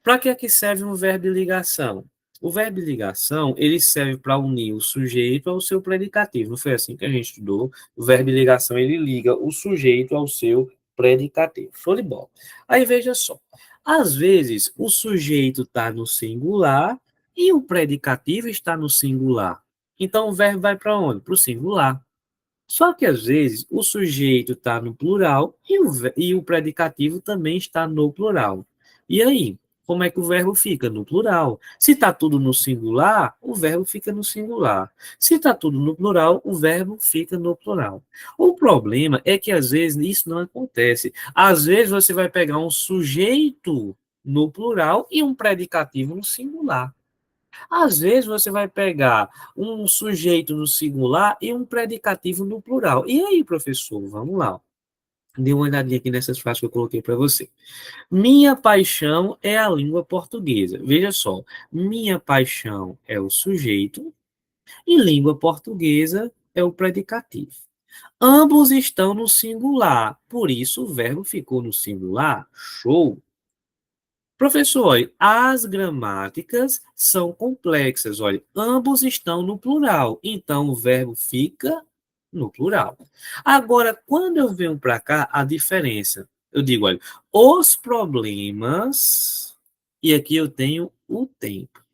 A: Para que é que serve um verbo de ligação? O verbo de ligação, ele serve para unir o sujeito ao seu predicativo. Não foi assim que a gente estudou? O verbo de ligação, ele liga o sujeito ao seu predicativo. Show de bola. Aí veja só. Às vezes, o sujeito está no singular e o predicativo está no singular. Então, o verbo vai para onde? Para o singular. Só que às vezes o sujeito está no plural e o predicativo também está no plural. E aí, como é que o verbo fica no plural? Se está tudo no singular, o verbo fica no singular. Se está tudo no plural, o verbo fica no plural. O problema é que às vezes isso não acontece. Às vezes você vai pegar um sujeito no plural e um predicativo no singular. Às vezes você vai pegar um sujeito no singular e um predicativo no plural. E aí, professor, vamos lá. Dê uma olhadinha aqui nessas frases que eu coloquei para você. Minha paixão é a língua portuguesa. Veja só, minha paixão é o sujeito e língua portuguesa é o predicativo. Ambos estão no singular, por isso o verbo ficou no singular. Show! Professor, olha, as gramáticas são complexas. Olha, ambos estão no plural, então o verbo fica no plural. Agora, quando eu venho para cá, a diferença, eu digo, olha, os problemas, e aqui eu tenho o tempo.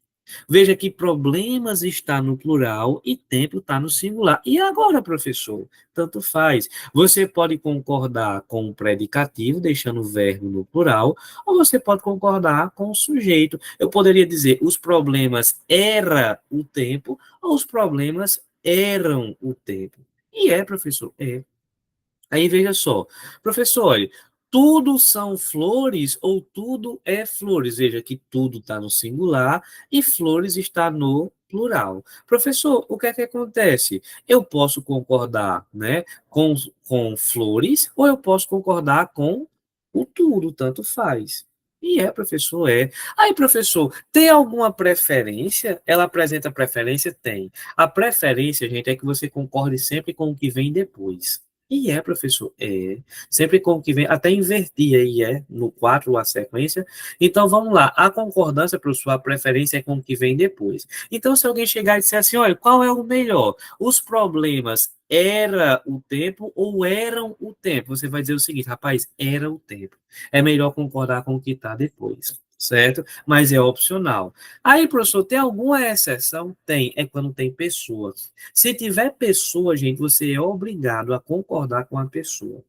A: Veja que problemas está no plural e tempo está no singular. E agora, professor? Tanto faz. Você pode concordar com o predicativo, deixando o verbo no plural, ou você pode concordar com o sujeito. Eu poderia dizer, os problemas era o tempo, ou os problemas eram o tempo. E é, professor, é. Aí veja só, professor, olha, tudo são flores ou tudo é flores? Veja que tudo está no singular e flores está no plural. Professor, o que é que acontece? Eu posso concordar, né, com flores ou eu posso concordar com o tudo, tanto faz. E é, professor, é. Aí, professor, tem alguma preferência? Ela apresenta preferência? Tem. A preferência, gente, é que você concorde sempre com o que vem depois. E é, professor, é. Sempre com o que vem, até invertir aí, no 4 a sequência. Então, vamos lá. A concordância, professor, a preferência é com o que vem depois. Então, se alguém chegar e disser assim, olha, qual é o melhor? Os problemas era o tempo ou eram o tempo? Você vai dizer o seguinte, rapaz, era o tempo. É melhor concordar com o que está depois, certo? Mas é opcional. Aí, professor, tem alguma exceção? Tem. É quando tem pessoas. Se tiver pessoa, gente, você é obrigado a concordar com a pessoa.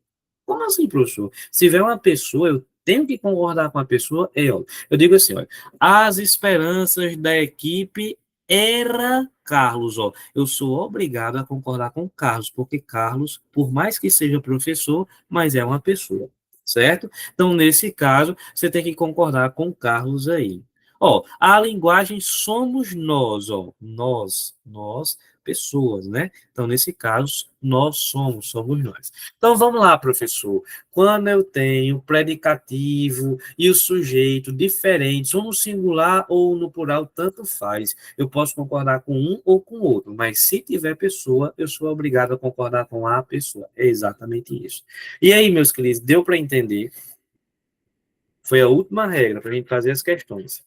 A: Como assim, professor? Se tiver uma pessoa, eu tenho que concordar com a pessoa, ó. Eu digo assim, olha, as esperanças da equipe era Carlos, ó. Eu sou obrigado a concordar com Carlos, porque Carlos, por mais que seja professor, mas é uma pessoa, certo? Então, nesse caso, você tem que concordar com Carlos aí. Ó, a linguagem somos nós, ó. Nós, pessoas, né? Então, nesse caso, nós somos nós. Então vamos lá, professor. Quando eu tenho predicativo e o sujeito diferentes, um no singular ou no plural, tanto faz. Eu posso concordar com um ou com o outro, mas se tiver pessoa, eu sou obrigado a concordar com a pessoa. É exatamente isso. E aí, meus queridos, deu para entender? Foi a última regra para a gente fazer as questões.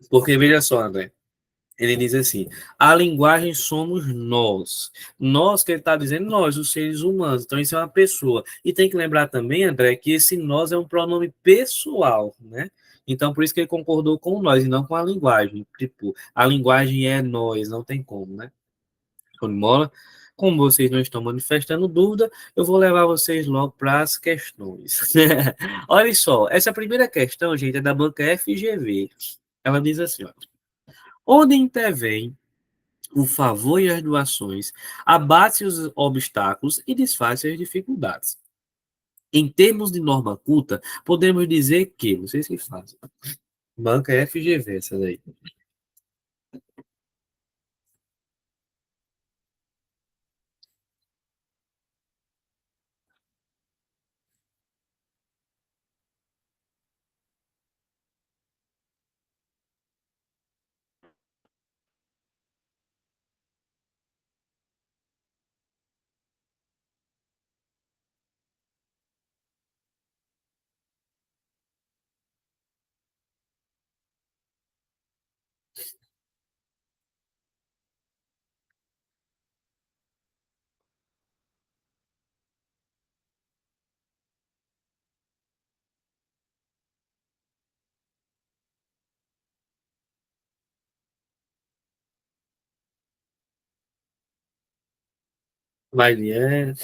A: Porque veja só, André. Ele diz assim: a linguagem somos nós. Nós, que ele está dizendo, nós, os seres humanos. Então, isso é uma pessoa. E tem que lembrar também, André, que esse nós é um pronome pessoal, né? Então, por isso que ele concordou com nós e não com a linguagem. Tipo, a linguagem é nós, não tem como, né? Show de bola? Como vocês não estão manifestando dúvida, eu vou levar vocês logo para as questões. Olha só, essa primeira questão, gente, é da banca FGV. Ela diz assim, ó, onde intervém o favor e as doações, abate os obstáculos e desfaz as dificuldades. Em termos de norma culta, podemos dizer que, vocês que fazem, banca FGV, essa daí. Vai, é.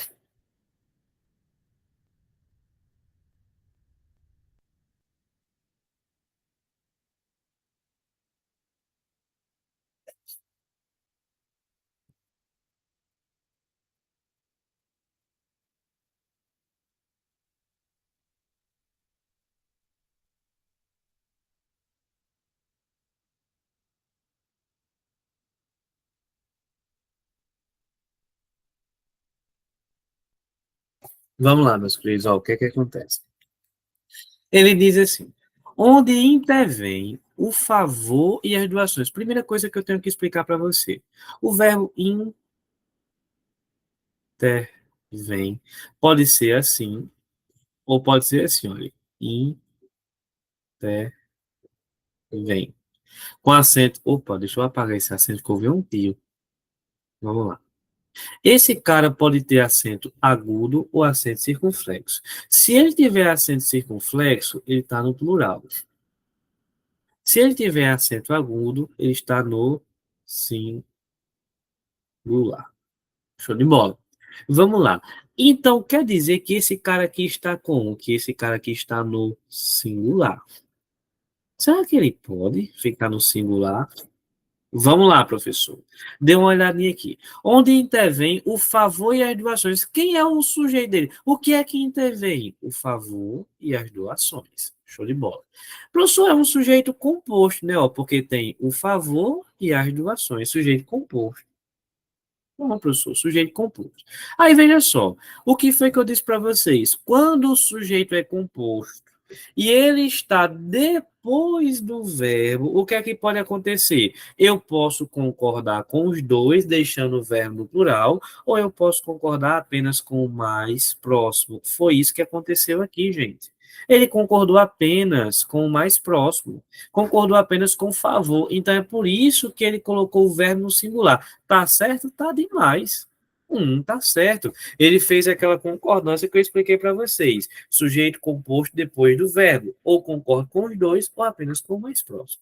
A: Vamos lá, meus queridos, ó, o que é que acontece? Ele diz assim: onde intervém o favor e as doações. Primeira coisa que eu tenho que explicar para você. O verbo intervém pode ser assim, ou pode ser assim, olha. Intervém. Com acento. Opa, deixa eu apagar esse acento que eu vi um tio. Vamos lá. Esse cara pode ter acento agudo ou acento circunflexo. Se ele tiver acento circunflexo, ele está no plural. Se ele tiver acento agudo, ele está no singular. Show de bola. Vamos lá. Então, quer dizer que esse cara aqui está como? Que esse cara aqui está no singular. Será que ele pode ficar no singular? Vamos lá, professor. Dê uma olhadinha aqui. Onde intervém o favor e as doações? Quem é o sujeito dele? O que é que intervém? O favor e as doações. Show de bola. Professor, é um sujeito composto, né? Ó, porque tem o favor e as doações. Sujeito composto. Não, professor, sujeito composto. Aí veja só, o que foi que eu disse para vocês? Quando o sujeito é composto e ele está depois do verbo, o que é que pode acontecer? Eu posso concordar com os dois, deixando o verbo no plural, ou eu posso concordar apenas com o mais próximo. Foi isso que aconteceu aqui, gente. Ele concordou apenas com o mais próximo, concordou apenas com o favor. Então é por isso que ele colocou o verbo no singular. Tá certo? Tá demais. Tá certo. Ele fez aquela concordância que eu expliquei para vocês. Sujeito composto depois do verbo. Ou concorda com os dois, ou apenas com o mais próximo.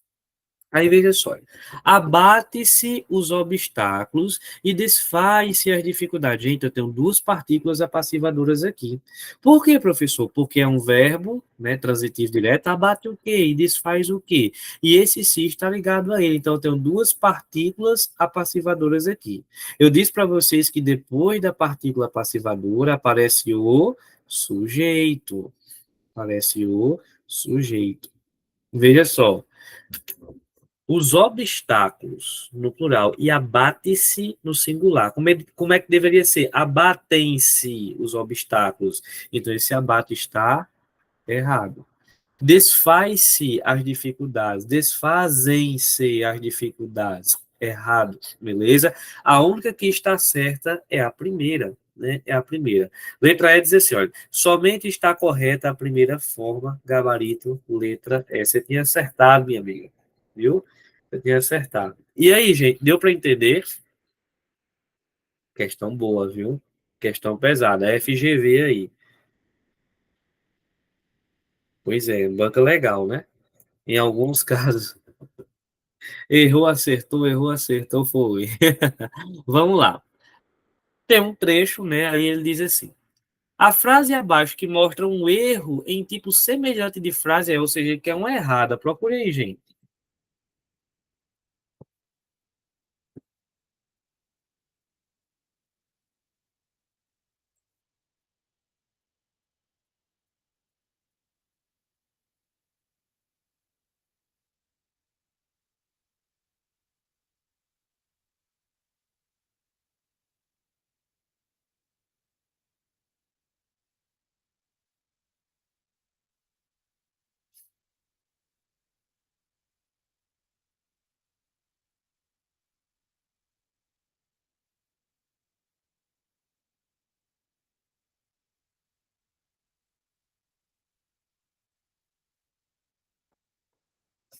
A: Aí veja só, abate-se os obstáculos e desfaz-se as dificuldades. Gente, eu tenho duas partículas apassivadoras aqui. Por quê, professor? Porque é um verbo, né, transitivo direto, abate o quê? E desfaz o quê? E esse se está ligado a ele. Então, eu tenho duas partículas apassivadoras aqui. Eu disse para vocês que depois da partícula apassivadora aparece o sujeito. Aparece o sujeito. Veja só, os obstáculos no plural e abate-se no singular. Como é que deveria ser? Abatem-se os obstáculos. Então, esse abate está errado. Desfaz-se as dificuldades, desfazem-se as dificuldades. Errado, beleza? A única que está certa é a primeira, né? É a primeira. Letra E diz assim, olha, somente está correta a primeira forma, gabarito, letra E. Você tinha acertado, minha amiga, viu? Você tinha acertado. E aí, gente, deu para entender? Questão boa, viu? Questão pesada. FGV aí. Pois é, banca legal, né? Em alguns casos. Errou, acertou, foi. Vamos lá. Tem um trecho, né? Aí ele diz assim: a frase abaixo que mostra um erro em tipo semelhante de frase, ou seja, que é uma errada. Procure aí, gente.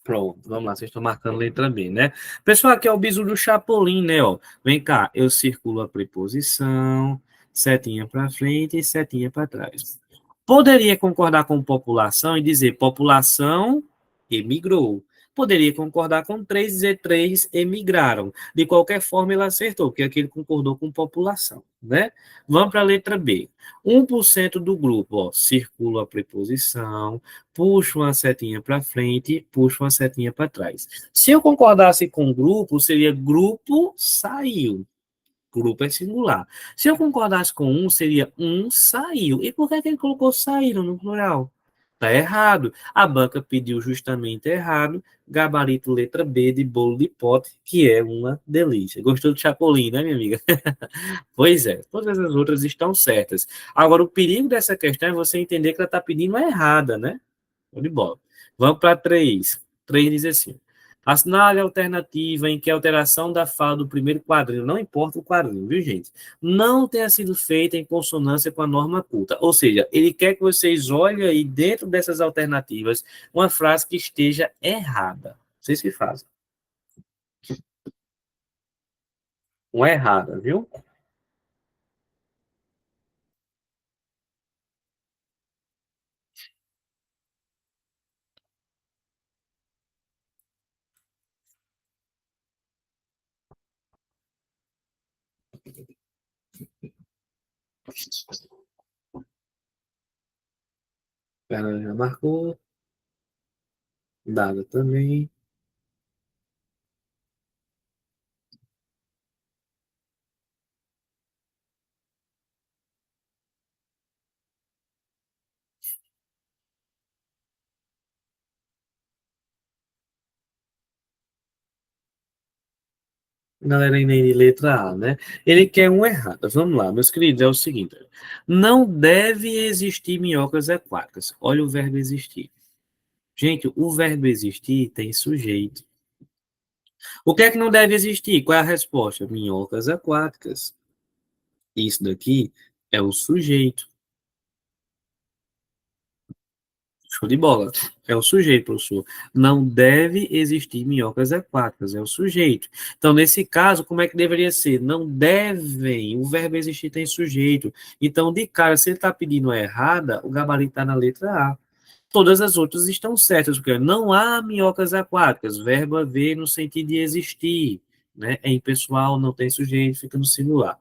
A: Pronto, vamos lá, vocês estão marcando letra B, né? Pessoal, aqui é o bizu do Chapolin, né? Ó. Vem cá, eu circulo a preposição, setinha para frente e setinha para trás. Poderia concordar com população e dizer população emigrou. Poderia concordar com 3, dizer 3 emigraram. De qualquer forma, ele acertou, porque aqui ele concordou com população, né? Vamos para a letra B. 1% do grupo, ó, circula a preposição, puxa uma setinha para frente, puxa uma setinha para trás. Se eu concordasse com o grupo, seria grupo saiu. Grupo é singular. Se eu concordasse com um, seria um saiu. E por que ele colocou saíram no plural? Tá errado. A banca pediu justamente errado. Gabarito letra B de bolo de pote, que é uma delícia. Gostou do chapolim, né, minha amiga? Pois é, todas as outras estão certas. Agora, o perigo dessa questão é você entender que ela está pedindo a errada, né? Show de bola. Vamos para 3. 3 diz assim: assinale a alternativa em que a alteração da fala do primeiro quadrinho, não importa o quadrinho, viu, gente? Não tenha sido feita em consonância com a norma culta. Ou seja, ele quer que vocês olhem aí dentro dessas alternativas uma frase que esteja errada. Vocês que fazem. Uma errada, viu? Ela já marcou, dada também. Galera ainda em letra A, né? Ele quer um errado. Vamos lá, meus queridos, é o seguinte: não deve existir minhocas aquáticas. Olha o verbo existir. Gente, o verbo existir tem sujeito. O que é que não deve existir? Qual é a resposta? Minhocas aquáticas. Isso daqui é o sujeito. Show de bola. É o sujeito, professor. Não deve existir minhocas aquáticas, é o sujeito. Então, nesse caso, como é que deveria ser? Não devem. O verbo existir tem sujeito. Então, de cara, se ele está pedindo a errada, o gabarito está na letra A. Todas as outras estão certas, porque não há minhocas aquáticas. Verbo haver no sentido de existir. Né? É impessoal, não tem sujeito, fica no singular.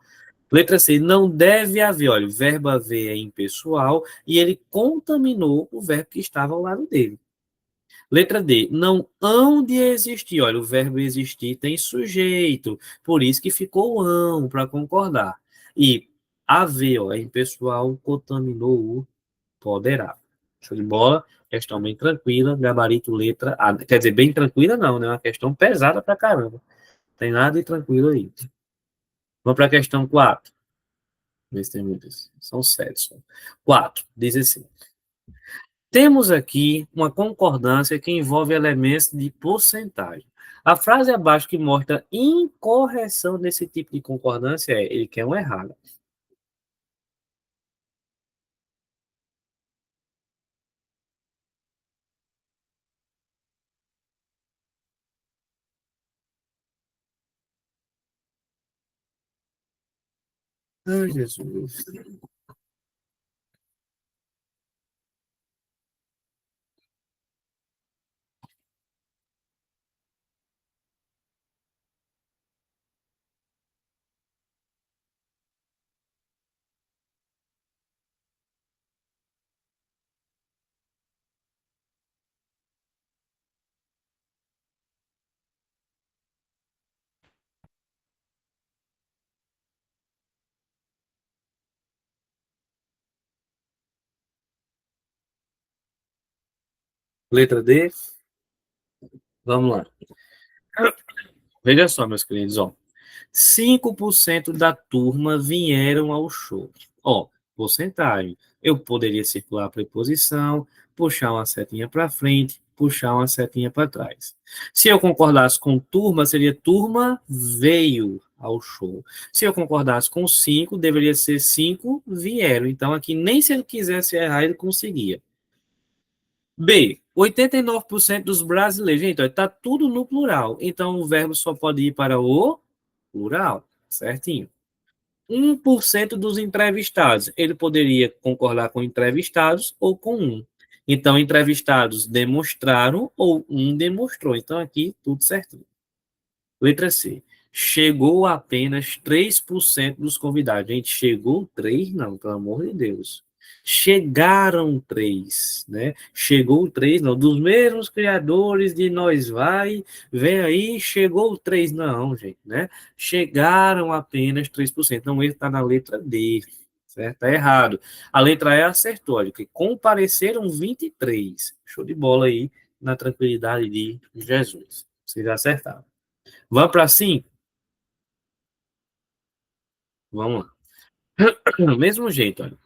A: Letra C, não deve haver. Olha, o verbo haver é impessoal e ele contaminou o verbo que estava ao lado dele. Letra D, não hão de existir. Olha, o verbo existir tem sujeito, por isso que ficou hão para concordar. E haver, ó, é impessoal, contaminou o poderá. Show de bola? Questão bem tranquila, gabarito letra A. Quer dizer, bem tranquila não, né? Uma questão pesada pra caramba. Tem nada de tranquilo aí. Vamos para a questão 4. Vê se tem muitas. São 7 só. 4. Diz assim: temos aqui uma concordância que envolve elementos de porcentagem. A frase abaixo que mostra incorreção desse tipo de concordância é: ele quer um errado. Ai, Jesus. Letra D, vamos lá. Veja só, meus queridos, ó. 5% da turma vieram ao show. Ó, porcentagem. Eu poderia circular a preposição, puxar uma setinha para frente, puxar uma setinha para trás. Se eu concordasse com turma, seria turma veio ao show. Se eu concordasse com 5, deveria ser 5 vieram. Então, aqui, nem se ele quisesse errar, ele conseguia. B, 89% dos brasileiros. Gente, está tudo no plural. Então, o verbo só pode ir para o plural, certinho. 1% dos entrevistados. Ele poderia concordar com entrevistados ou com um. Então, entrevistados demonstraram ou um demonstrou. Então, aqui, tudo certinho. Letra C. Chegou apenas 3% dos convidados. Gente, chegou 3? Não, pelo amor de Deus. Chegaram 3, né? Chegou 3, não. Dos mesmos criadores de Nós Vai, vem aí, chegou 3, não, gente, né? Chegaram apenas 3%. Então, ele está na letra D, certo? Está errado. A letra E acertou, olha, que compareceram 23. Show de bola aí, na tranquilidade de Jesus. Vocês acertaram. Vamos para 5? Vamos lá. Do mesmo jeito, olha.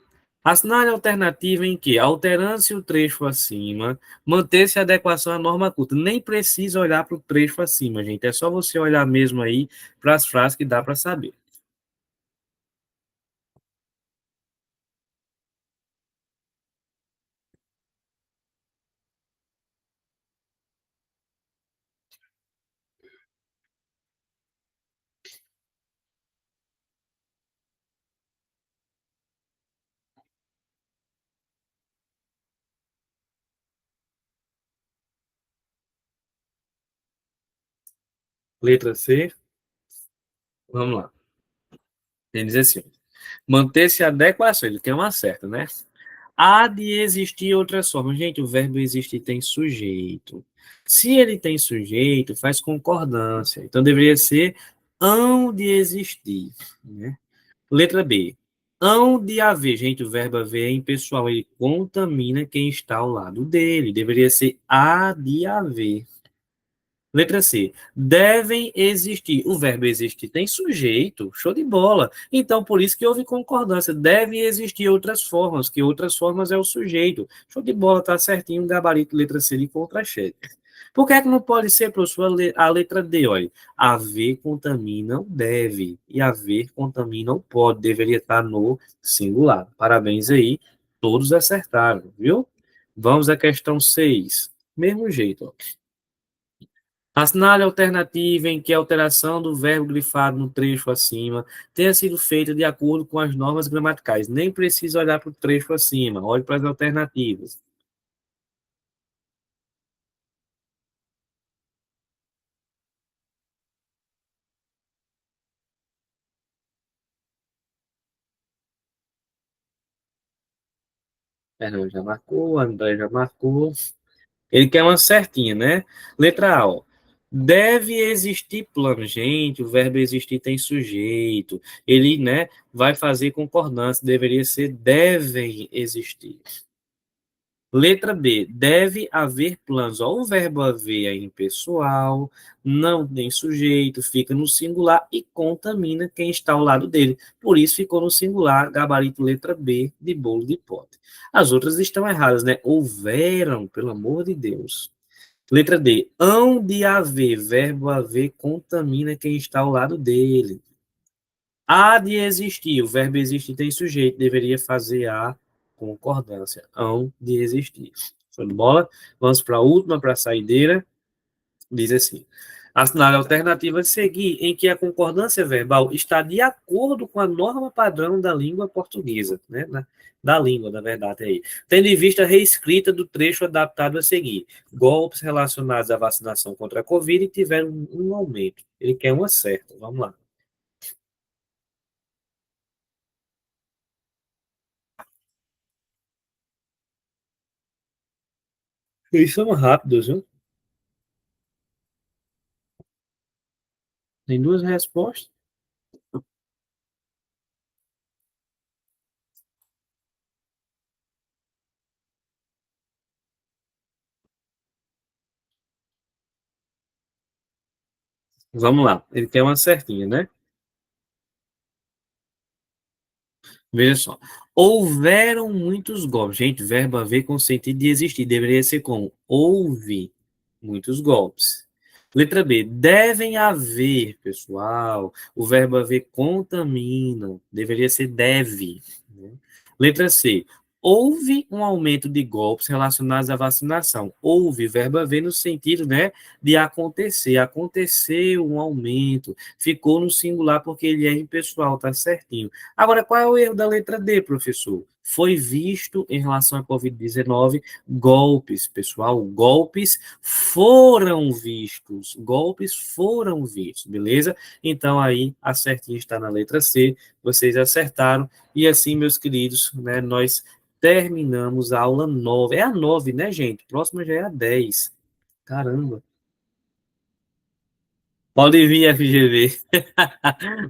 A: Assinale a alternativa em que, alterando-se o trecho acima, manter-se a adequação à norma culta. Nem precisa olhar para o trecho acima, gente. É só você olhar mesmo aí para as frases que dá para saber. Letra C, vamos lá. Ele diz assim: manter-se a adequação, ele tem uma certa, né? Há de existir outras formas. Gente, o verbo existir tem sujeito. Se ele tem sujeito, faz concordância. Então deveria ser hão de existir, né? Letra B. Hão de haver. Gente, o verbo haver é impessoal. Ele contamina quem está ao lado dele. Deveria ser há de haver. Letra C. Devem existir. O verbo existir tem sujeito. Show de bola. Então, por isso que houve concordância. Devem existir outras formas, que outras formas é o sujeito. Show de bola, tá certinho. Gabarito, letra C de contra-cheque. Por que é que não pode ser, professor, a letra D? Olha, haver contamina o deve e haver contamina o pode. Deveria estar no singular. Parabéns aí. Todos acertaram, viu? Vamos à questão 6. Mesmo jeito, ó. Assinale a alternativa em que a alteração do verbo grifado no trecho acima tenha sido feita de acordo com as normas gramaticais. Nem precisa olhar para o trecho acima, olhe para as alternativas. Fernando já marcou, André já marcou. Ele quer uma certinha, né? Letra A, ó. Deve existir plano. Gente, o verbo existir tem sujeito. Ele, né, vai fazer concordância. Deveria ser devem existir. Letra B, deve haver planos. Ó, o verbo haver é impessoal, não tem sujeito, fica no singular e contamina quem está ao lado dele. Por isso ficou no singular, gabarito letra B de bolo de pote. As outras estão erradas, né? Houveram, pelo amor de Deus. Letra D, hão de haver, verbo haver contamina quem está ao lado dele. Há de existir, o verbo existir tem sujeito, deveria fazer a concordância. Hão de existir. Show de bola? Vamos para a última, para a saideira. Diz assim: assinar a alternativa a seguir, em que a concordância verbal está de acordo com a norma padrão da língua portuguesa, né? Da língua, na verdade, aí. Tendo em vista a reescrita do trecho adaptado a seguir. Golpes relacionados à vacinação contra a Covid tiveram um aumento. Ele quer uma certa. Vamos lá. Eles são rápidos, viu? Tem duas respostas. Vamos lá. Ele tem uma certinha, né? Veja só. Houveram muitos golpes. Gente, verbo haver com sentido de existir. Deveria ser como? Houve muitos golpes. Letra B. Devem haver, pessoal. O verbo haver contamina. Deveria ser deve. Né? Letra C. Houve um aumento de golpes relacionados à vacinação. Houve, verbo haver no sentido, né, de acontecer. Aconteceu um aumento. Ficou no singular porque ele é impessoal, tá certinho. Agora, qual é o erro da letra D, professor? foi visto em relação à Covid-19 golpes, pessoal, golpes foram vistos, beleza? Então aí a certinha está na letra C, vocês acertaram, e assim, meus queridos, né, nós terminamos a aula 9, é a 9, né, gente? Próxima já é a 10, caramba. Pode vir, FGV.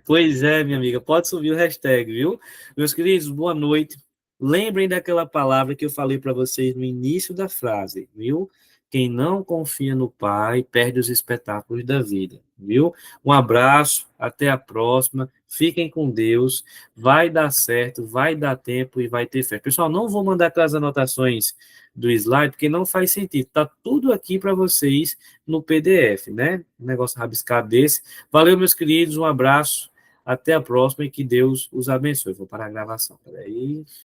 A: Pois é, minha amiga, pode subir o hashtag, viu? Meus queridos, boa noite. Lembrem daquela palavra que eu falei para vocês no início da frase, viu? Quem não confia no Pai perde os espetáculos da vida, viu? Um abraço, até a próxima. Fiquem com Deus. Vai dar certo, vai dar tempo e vai ter fé. Pessoal, não vou mandar aquelas anotações do slide, porque não faz sentido. Tá tudo aqui para vocês no PDF, né? Um negócio rabiscado desse. Valeu, meus queridos, um abraço, até a próxima e que Deus os abençoe. Vou parar a gravação. Peraí.